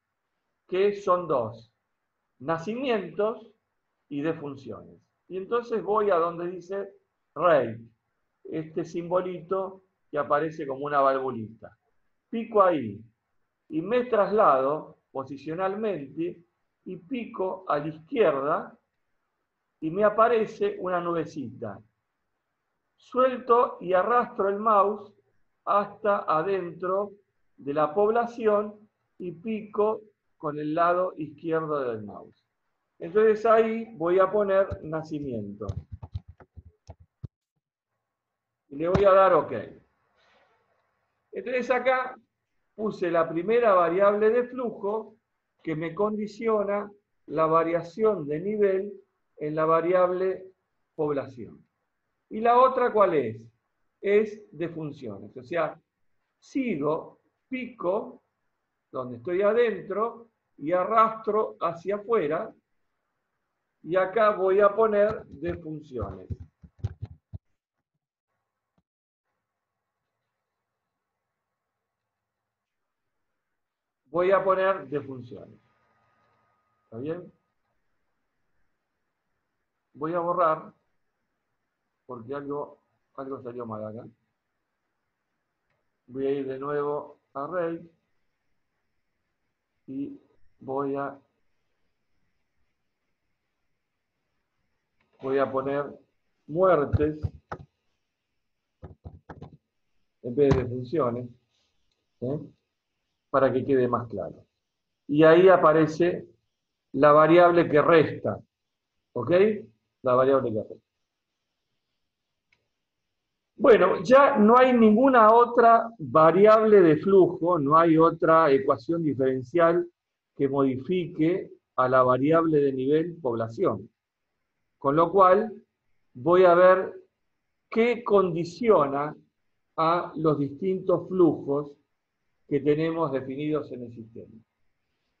que son dos: nacimientos y defunciones. Y entonces voy a donde dice rate, este simbolito que aparece como una valvulita. Pico ahí y me traslado posicionalmente y pico a la izquierda y me aparece una nubecita. Suelto y arrastro el mouse hasta adentro de la población y pico con el lado izquierdo del mouse. Entonces ahí voy a poner nacimiento. Y le voy a dar OK. Entonces acá puse la primera variable de flujo que me condiciona la variación de nivel en la variable población. ¿Y la otra cuál es? Es de funciones. O sea, sigo, pico, donde estoy adentro, y arrastro hacia afuera, y acá voy a poner de funciones. Voy a poner de funciones. ¿Está bien? Voy a borrar, porque algo salió mal acá. Voy a ir de nuevo a Array y voy a poner muertes en vez de funciones, ¿eh? Para que quede más claro. Y ahí aparece la variable que resta, ¿ok? La variable que resta. Bueno, ya no hay ninguna otra variable de flujo, no hay otra ecuación diferencial que modifique a la variable de nivel población. Con lo cual, voy a ver qué condiciona a los distintos flujos que tenemos definidos en el sistema.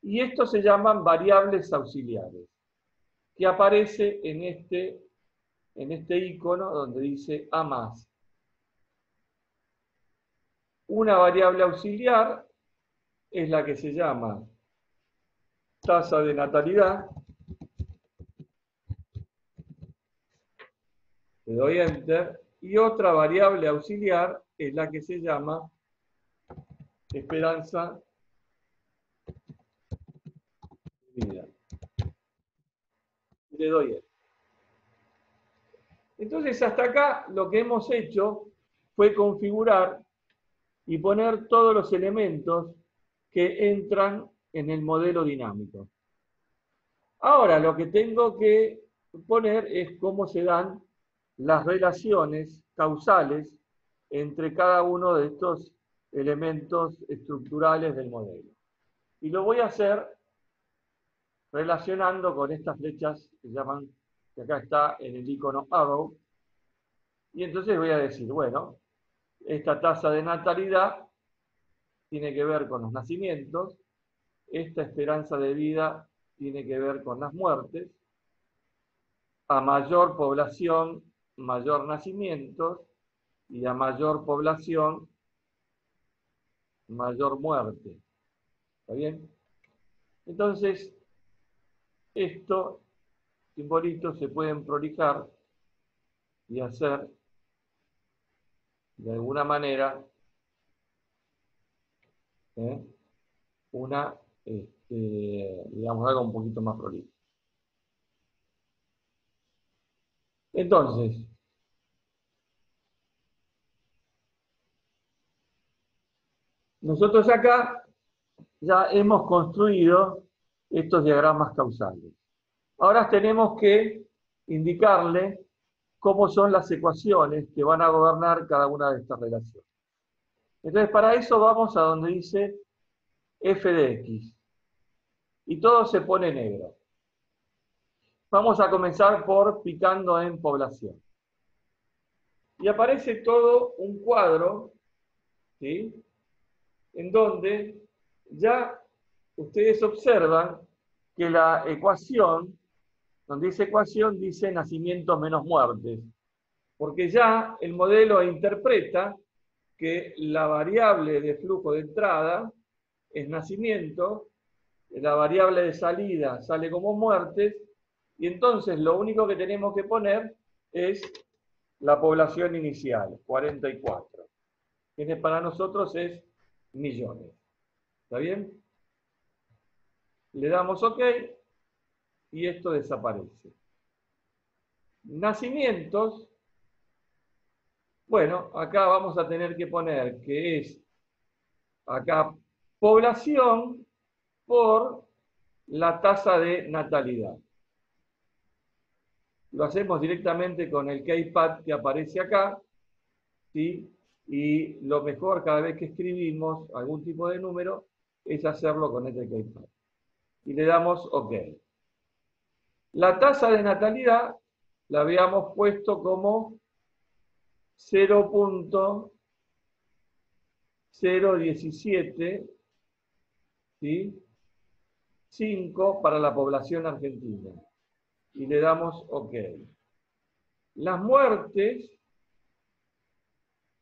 Y estos se llaman variables auxiliares, que aparece en este icono donde dice A más. Una variable auxiliar es la que se llama tasa de natalidad. Le doy Enter. Y otra variable auxiliar es la que se llama esperanza de vida. Le doy Enter. Entonces, hasta acá lo que hemos hecho fue configurar y poner todos los elementos que entran en el modelo dinámico. Ahora, lo que tengo que poner es cómo se dan las relaciones causales entre cada uno de estos elementos estructurales del modelo. Y lo voy a hacer relacionando con estas flechas que llaman, que acá está en el icono arrow. Y entonces voy a decir, bueno, esta tasa de natalidad tiene que ver con los nacimientos, esta esperanza de vida tiene que ver con las muertes, a mayor población, mayor nacimientos, y a mayor población, mayor muerte. ¿Está bien? Entonces, estos simbolitos se pueden prolijar y hacer, de alguna manera, una, digamos, algo un poquito más prolijo. Entonces, nosotros acá ya hemos construido estos diagramas causales. Ahora tenemos que indicarle cómo son las ecuaciones que van a gobernar cada una de estas relaciones. Entonces, para eso vamos a donde dice f de x. Y todo se pone negro. Vamos a comenzar por picando en población. Y aparece todo un cuadro, ¿sí?, en donde ya ustedes observan que la ecuación, donde dice ecuación, dice nacimientos menos muertes. Porque ya el modelo interpreta que la variable de flujo de entrada es nacimiento, la variable de salida sale como muertes, y entonces lo único que tenemos que poner es la población inicial, 44, que para nosotros es millones. ¿Está bien? Le damos OK y esto desaparece. Nacimientos, bueno, acá vamos a tener que poner que es acá población por la tasa de natalidad. Lo hacemos directamente con el keypad que aparece acá, ¿sí? Y lo mejor cada vez que escribimos algún tipo de número es hacerlo con este keypad. Y le damos OK. La tasa de natalidad la habíamos puesto como 0.017, ¿sí?, 5 para la población argentina. Y le damos OK. Las muertes,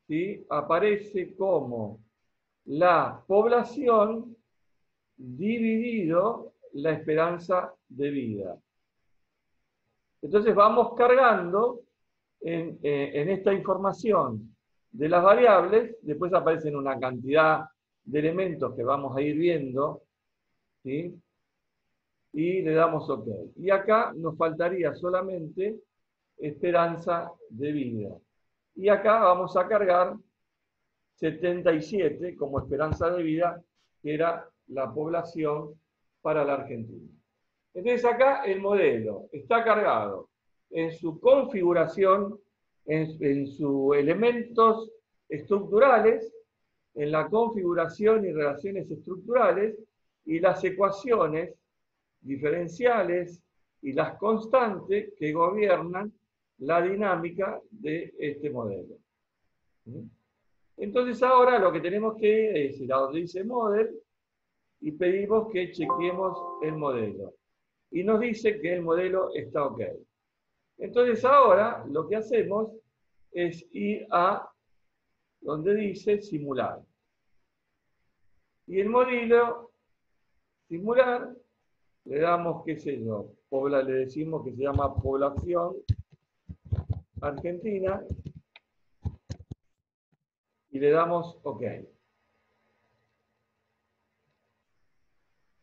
¿sí?, aparece como la población dividido la esperanza de vida. Entonces vamos cargando en esta información de las variables, después aparecen una cantidad de elementos que vamos a ir viendo, ¿sí?, y le damos OK. Y acá nos faltaría solamente esperanza de vida. Y acá vamos a cargar 77 como esperanza de vida, que era la población para la Argentina. Entonces acá el modelo está cargado en su configuración, en sus elementos estructurales, en la configuración y relaciones estructurales, y las ecuaciones diferenciales y las constantes que gobiernan la dinámica de este modelo. Entonces ahora lo que tenemos que es ir a donde dice model y pedimos que chequeemos el modelo. Y nos dice que el modelo está OK. Entonces ahora lo que hacemos es ir a donde dice simular. Y el modelo simular le damos, qué sé yo, le decimos que se llama población argentina y le damos OK.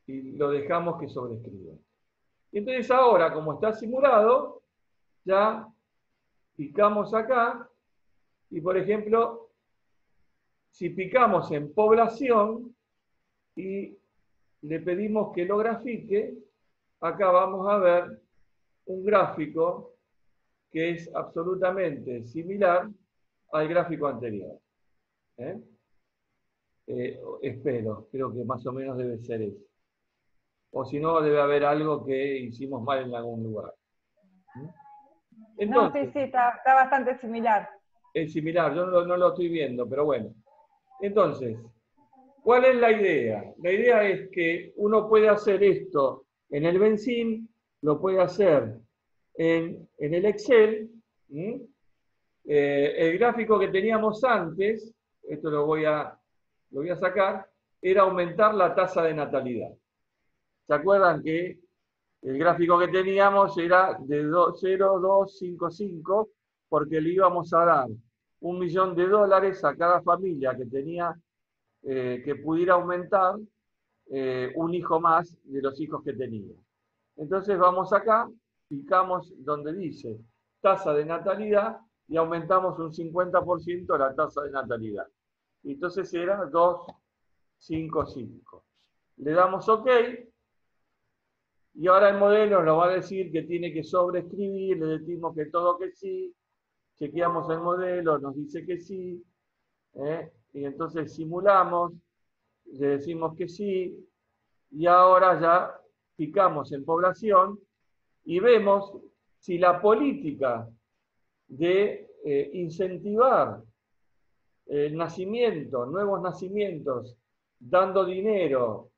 Y lo dejamos que sobrescriba. Y entonces ahora, como está simulado, ya picamos acá y, por ejemplo, si picamos en población y le pedimos que lo grafique, acá vamos a ver un gráfico que es absolutamente similar al gráfico anterior. ¿Eh? Espero, creo que más o menos debe ser eso. O si no, debe haber algo que hicimos mal en algún lugar. Entonces, no, sí, está bastante similar. es similar, yo no lo estoy viendo, pero bueno. Entonces, ¿cuál es la idea? La idea es que uno puede hacer esto en el Benzin, lo puede hacer en el Excel. El gráfico que teníamos antes, esto lo voy a sacar, era aumentar la tasa de natalidad. ¿Se acuerdan que el gráfico que teníamos era de 0,255 porque le íbamos a dar $1 millón a cada familia que tenía que pudiera aumentar un hijo más de los hijos que tenía? Entonces vamos acá, picamos donde dice tasa de natalidad y aumentamos un 50% la tasa de natalidad. Y entonces era 255. Le damos OK y ahora el modelo nos va a decir que tiene que sobreescribir, le decimos que todo que sí, chequeamos el modelo, nos dice que sí, y entonces simulamos, le decimos que sí, y ahora ya picamos en población y vemos si la política de incentivar el nacimiento, nuevos nacimientos, dando dinero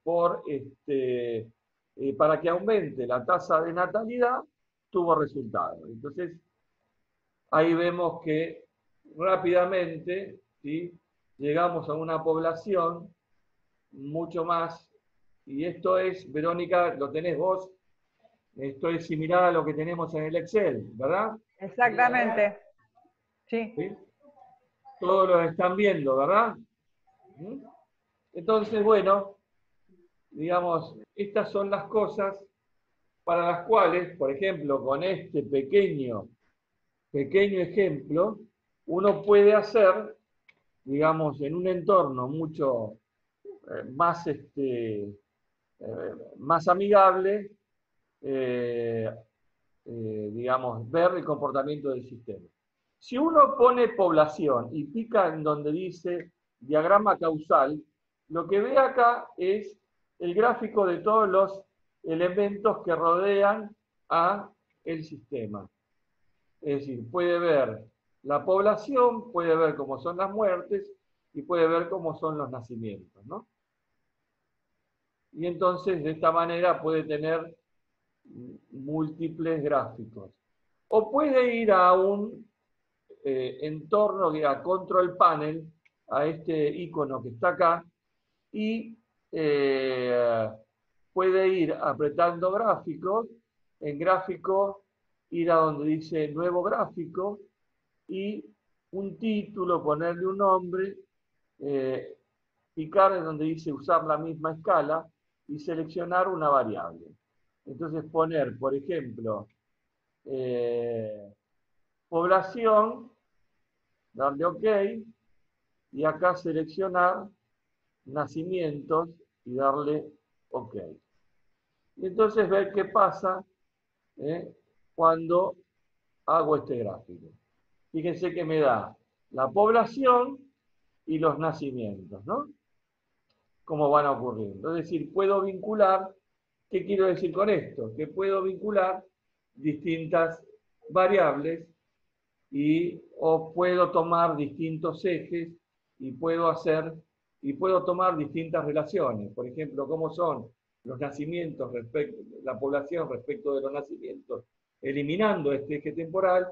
para que aumente la tasa de natalidad, tuvo resultados. Entonces, ahí vemos que rápidamente, ¿sí?, llegamos a una población mucho más, y esto es, Verónica, lo tenés vos, esto es similar a lo que tenemos en el Excel, ¿verdad? Exactamente. Sí. ¿Sí? Todos lo están viendo, ¿verdad? Entonces, bueno, digamos, estas son las cosas para las cuales, por ejemplo, con este pequeño ejemplo, uno puede hacer, digamos, en un entorno mucho más, más amigable, digamos, ver el comportamiento del sistema. Si uno pone población y pica en donde dice diagrama causal, lo que ve acá es el gráfico de todos los elementos que rodean a el sistema. Es decir, puede ver la población, puede ver cómo son las muertes y puede ver cómo son los nacimientos, ¿no? Y entonces de esta manera puede tener múltiples gráficos. O puede ir a un entorno, a Control Panel, a este icono que está acá, y puede ir apretando gráficos, en gráfico ir a donde dice nuevo gráfico, y un título, ponerle un nombre, picar en donde dice usar la misma escala, y seleccionar una variable. Entonces poner, por ejemplo, población, darle OK, y acá seleccionar nacimientos y darle OK. Y entonces ver qué pasa cuando hago este gráfico. Fíjense que me da la población y los nacimientos, ¿no? Cómo van ocurriendo. Es decir, puedo vincular, ¿qué quiero decir con esto? Que puedo vincular distintas variables o puedo tomar distintos ejes y puedo tomar distintas relaciones. Por ejemplo, cómo son los nacimientos la población respecto de los nacimientos, eliminando este eje temporal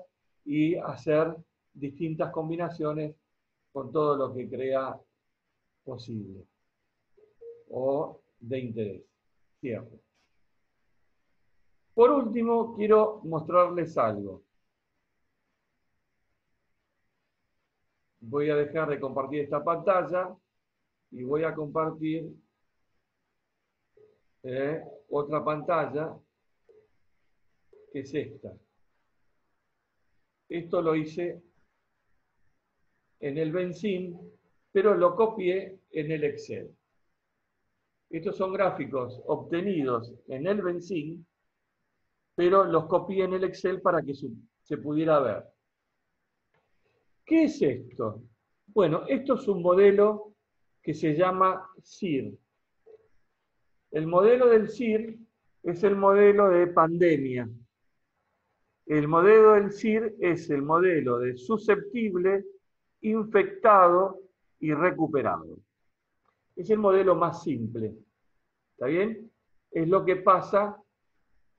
y hacer distintas combinaciones con todo lo que crea posible o de interés. ¿Cierto? Por último, quiero mostrarles algo. Voy a dejar de compartir esta pantalla y voy a compartir otra pantalla, que es esta. Esto lo hice en el Benzin, pero lo copié en el Excel. Estos son gráficos obtenidos en el Benzin, pero los copié en el Excel para que se pudiera ver. ¿Qué es esto? Bueno, esto es un modelo que se llama CIR. El modelo del CIR es el modelo de pandemia. El modelo del CIR es el modelo de susceptible, infectado y recuperado. Es el modelo más simple. ¿Está bien? Es lo que pasa,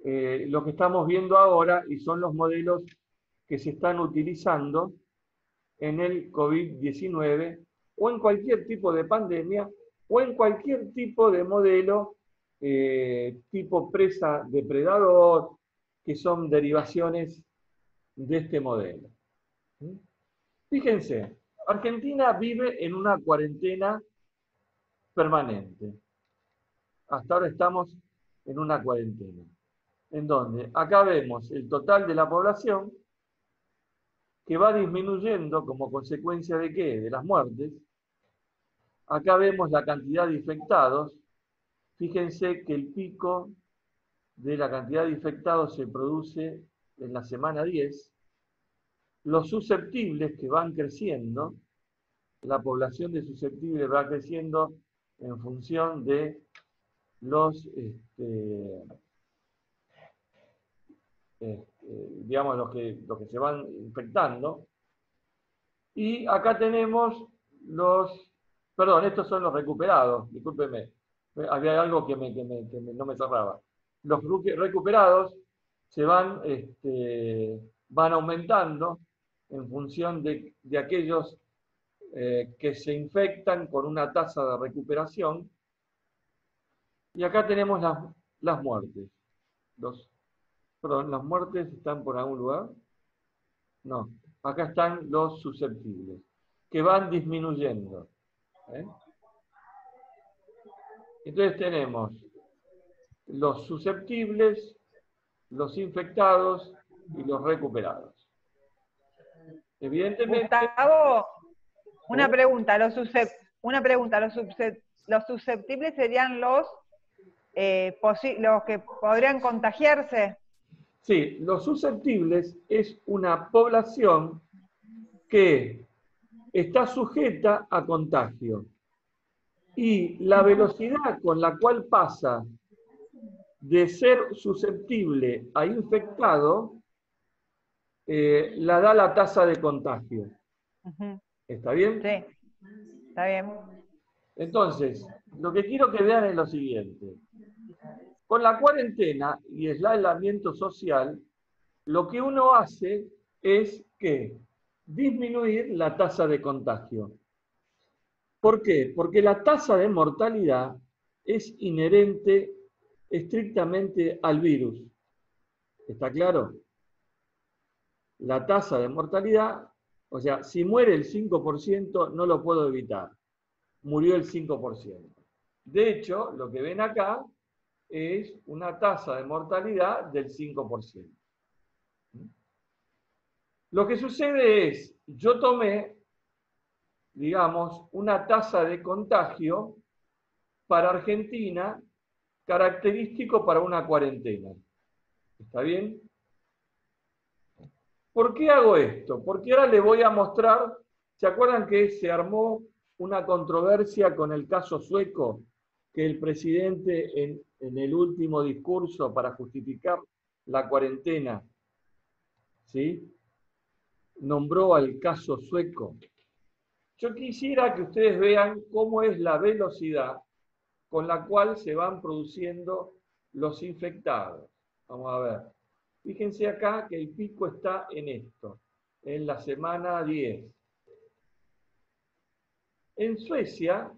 lo que estamos viendo ahora, y son los modelos que se están utilizando en el COVID-19 o en cualquier tipo de pandemia o en cualquier tipo de modelo tipo presa-depredador, que son derivaciones de este modelo. Fíjense, Argentina vive en una cuarentena permanente. Hasta ahora estamos en una cuarentena. En donde acá vemos el total de la población que va disminuyendo como consecuencia de ¿qué? De las muertes. Acá vemos la cantidad de infectados. Fíjense que el pico de la cantidad de infectados se produce en la semana 10. Los susceptibles que van creciendo, la población de susceptibles va creciendo en función de los, digamos, los que se van infectando. Y acá tenemos perdón, estos son los recuperados, discúlpenme, había algo que no me cerraba. Los recuperados se van aumentando en función de aquellos que se infectan con una tasa de recuperación. Y acá tenemos las muertes. Perdón, ¿las muertes están por algún lugar? No, acá están los susceptibles, que van disminuyendo. Entonces tenemos los susceptibles, los infectados y los recuperados. Evidentemente... Gustavo, una pregunta. Los susceptibles serían los que podrían contagiarse. Sí, los susceptibles es una población que está sujeta a contagio. Y la velocidad con la cual pasa de ser susceptible a infectado, la da la tasa de contagio. ¿Está bien? Sí, está bien. Entonces, lo que quiero que vean es lo siguiente. Con la cuarentena y el aislamiento social, lo que uno hace es que disminuir la tasa de contagio. ¿Por qué? Porque la tasa de mortalidad es inherente estrictamente al virus. ¿Está claro? La tasa de mortalidad, o sea, si muere el 5%, no lo puedo evitar. Murió el 5%. De hecho, lo que ven acá es una tasa de mortalidad del 5%. Lo que sucede es, yo tomé, digamos, una tasa de contagio para Argentina característico para una cuarentena. ¿Está bien? ¿Por qué hago esto? Porque ahora les voy a mostrar, ¿se acuerdan que se armó una controversia con el caso sueco? Que el presidente en el último discurso para justificar la cuarentena, ¿sí?, nombró al caso sueco. Yo quisiera que ustedes vean cómo es la velocidad con la cual se van produciendo los infectados. Vamos a ver. Fíjense acá que el pico está en esto, en la semana 10. En Suecia,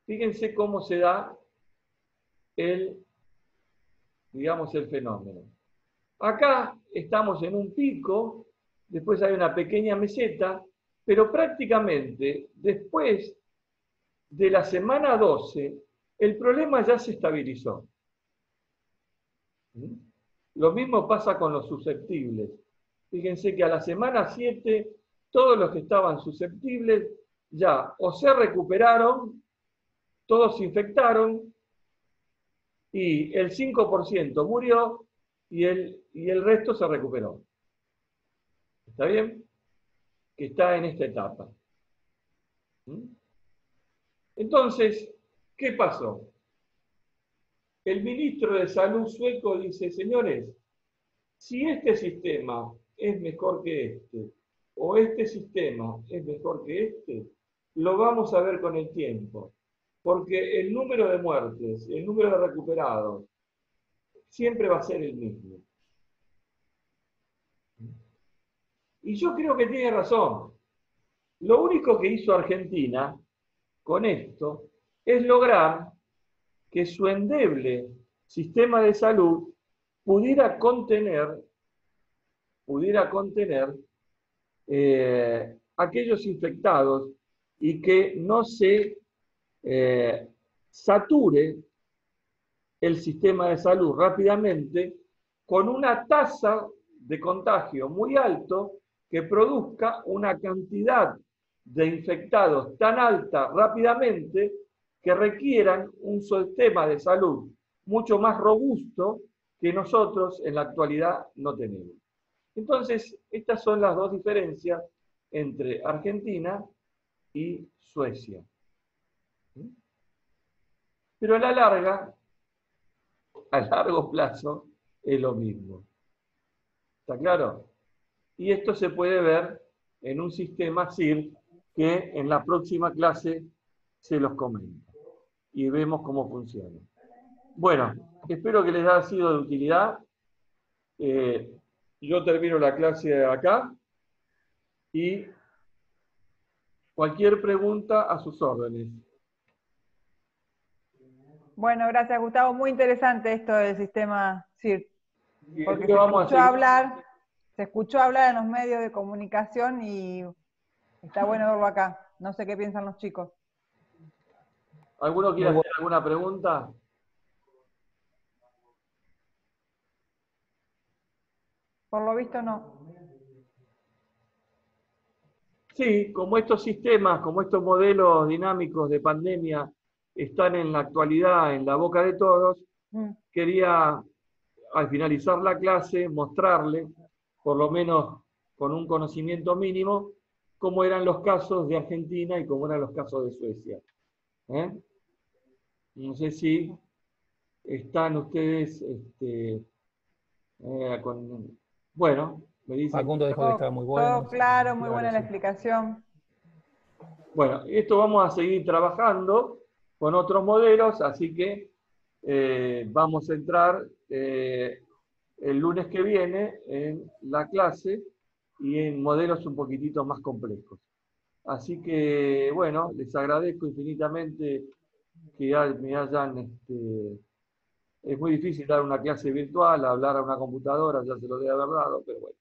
fíjense cómo se da el fenómeno. Acá estamos en un pico, después hay una pequeña meseta, pero prácticamente después de la semana 12, el problema ya se estabilizó. Lo mismo pasa con los susceptibles. Fíjense que a la semana 7, todos los que estaban susceptibles ya o se recuperaron, todos se infectaron, y el 5% murió y el resto se recuperó. ¿Está bien? Que está en esta etapa. Entonces, ¿qué pasó? El ministro de Salud sueco dice, señores, si este sistema es mejor que este, o este sistema es mejor que este, lo vamos a ver con el tiempo. Porque el número de muertes, el número de recuperados, siempre va a ser el mismo. Y yo creo que tiene razón. Lo único que hizo Argentina con esto es lograr que su endeble sistema de salud pudiera contener aquellos infectados y que no se sature el sistema de salud rápidamente con una tasa de contagio muy alto que produzca una cantidad de infectados tan alta rápidamente que requieran un sistema de salud mucho más robusto que nosotros en la actualidad no tenemos. Entonces, estas son las dos diferencias entre Argentina y Suecia. Pero a la larga, a largo plazo, es lo mismo. ¿Está claro? Y esto se puede ver en un sistema SIR que en la próxima clase se los comento. Y vemos cómo funciona. Bueno, espero que les haya sido de utilidad. Yo termino la clase acá. Y cualquier pregunta a sus órdenes. Bueno, gracias Gustavo. Muy interesante esto del sistema SIR. Porque se escuchó hablar en los medios de comunicación y está bueno verlo acá. No sé qué piensan los chicos. ¿Alguno quiere hacer alguna pregunta? Por lo visto no. Sí, como estos sistemas, como estos modelos dinámicos de pandemia están en la actualidad en la boca de todos, quería al finalizar la clase mostrarle, por lo menos con un conocimiento mínimo, cómo eran los casos de Argentina y cómo eran los casos de Suecia. No sé si están ustedes bueno, me dicen. Facundo dijo que estaba muy bueno. Todo claro, muy buena la explicación. Bueno, esto vamos a seguir trabajando con otros modelos, así que vamos a entrar el lunes que viene en la clase y en modelos un poquitito más complejos. Así que, bueno, les agradezco infinitamente que me hayan... es muy difícil dar una clase virtual, hablar a una computadora, ya se lo debe haber dado, pero bueno.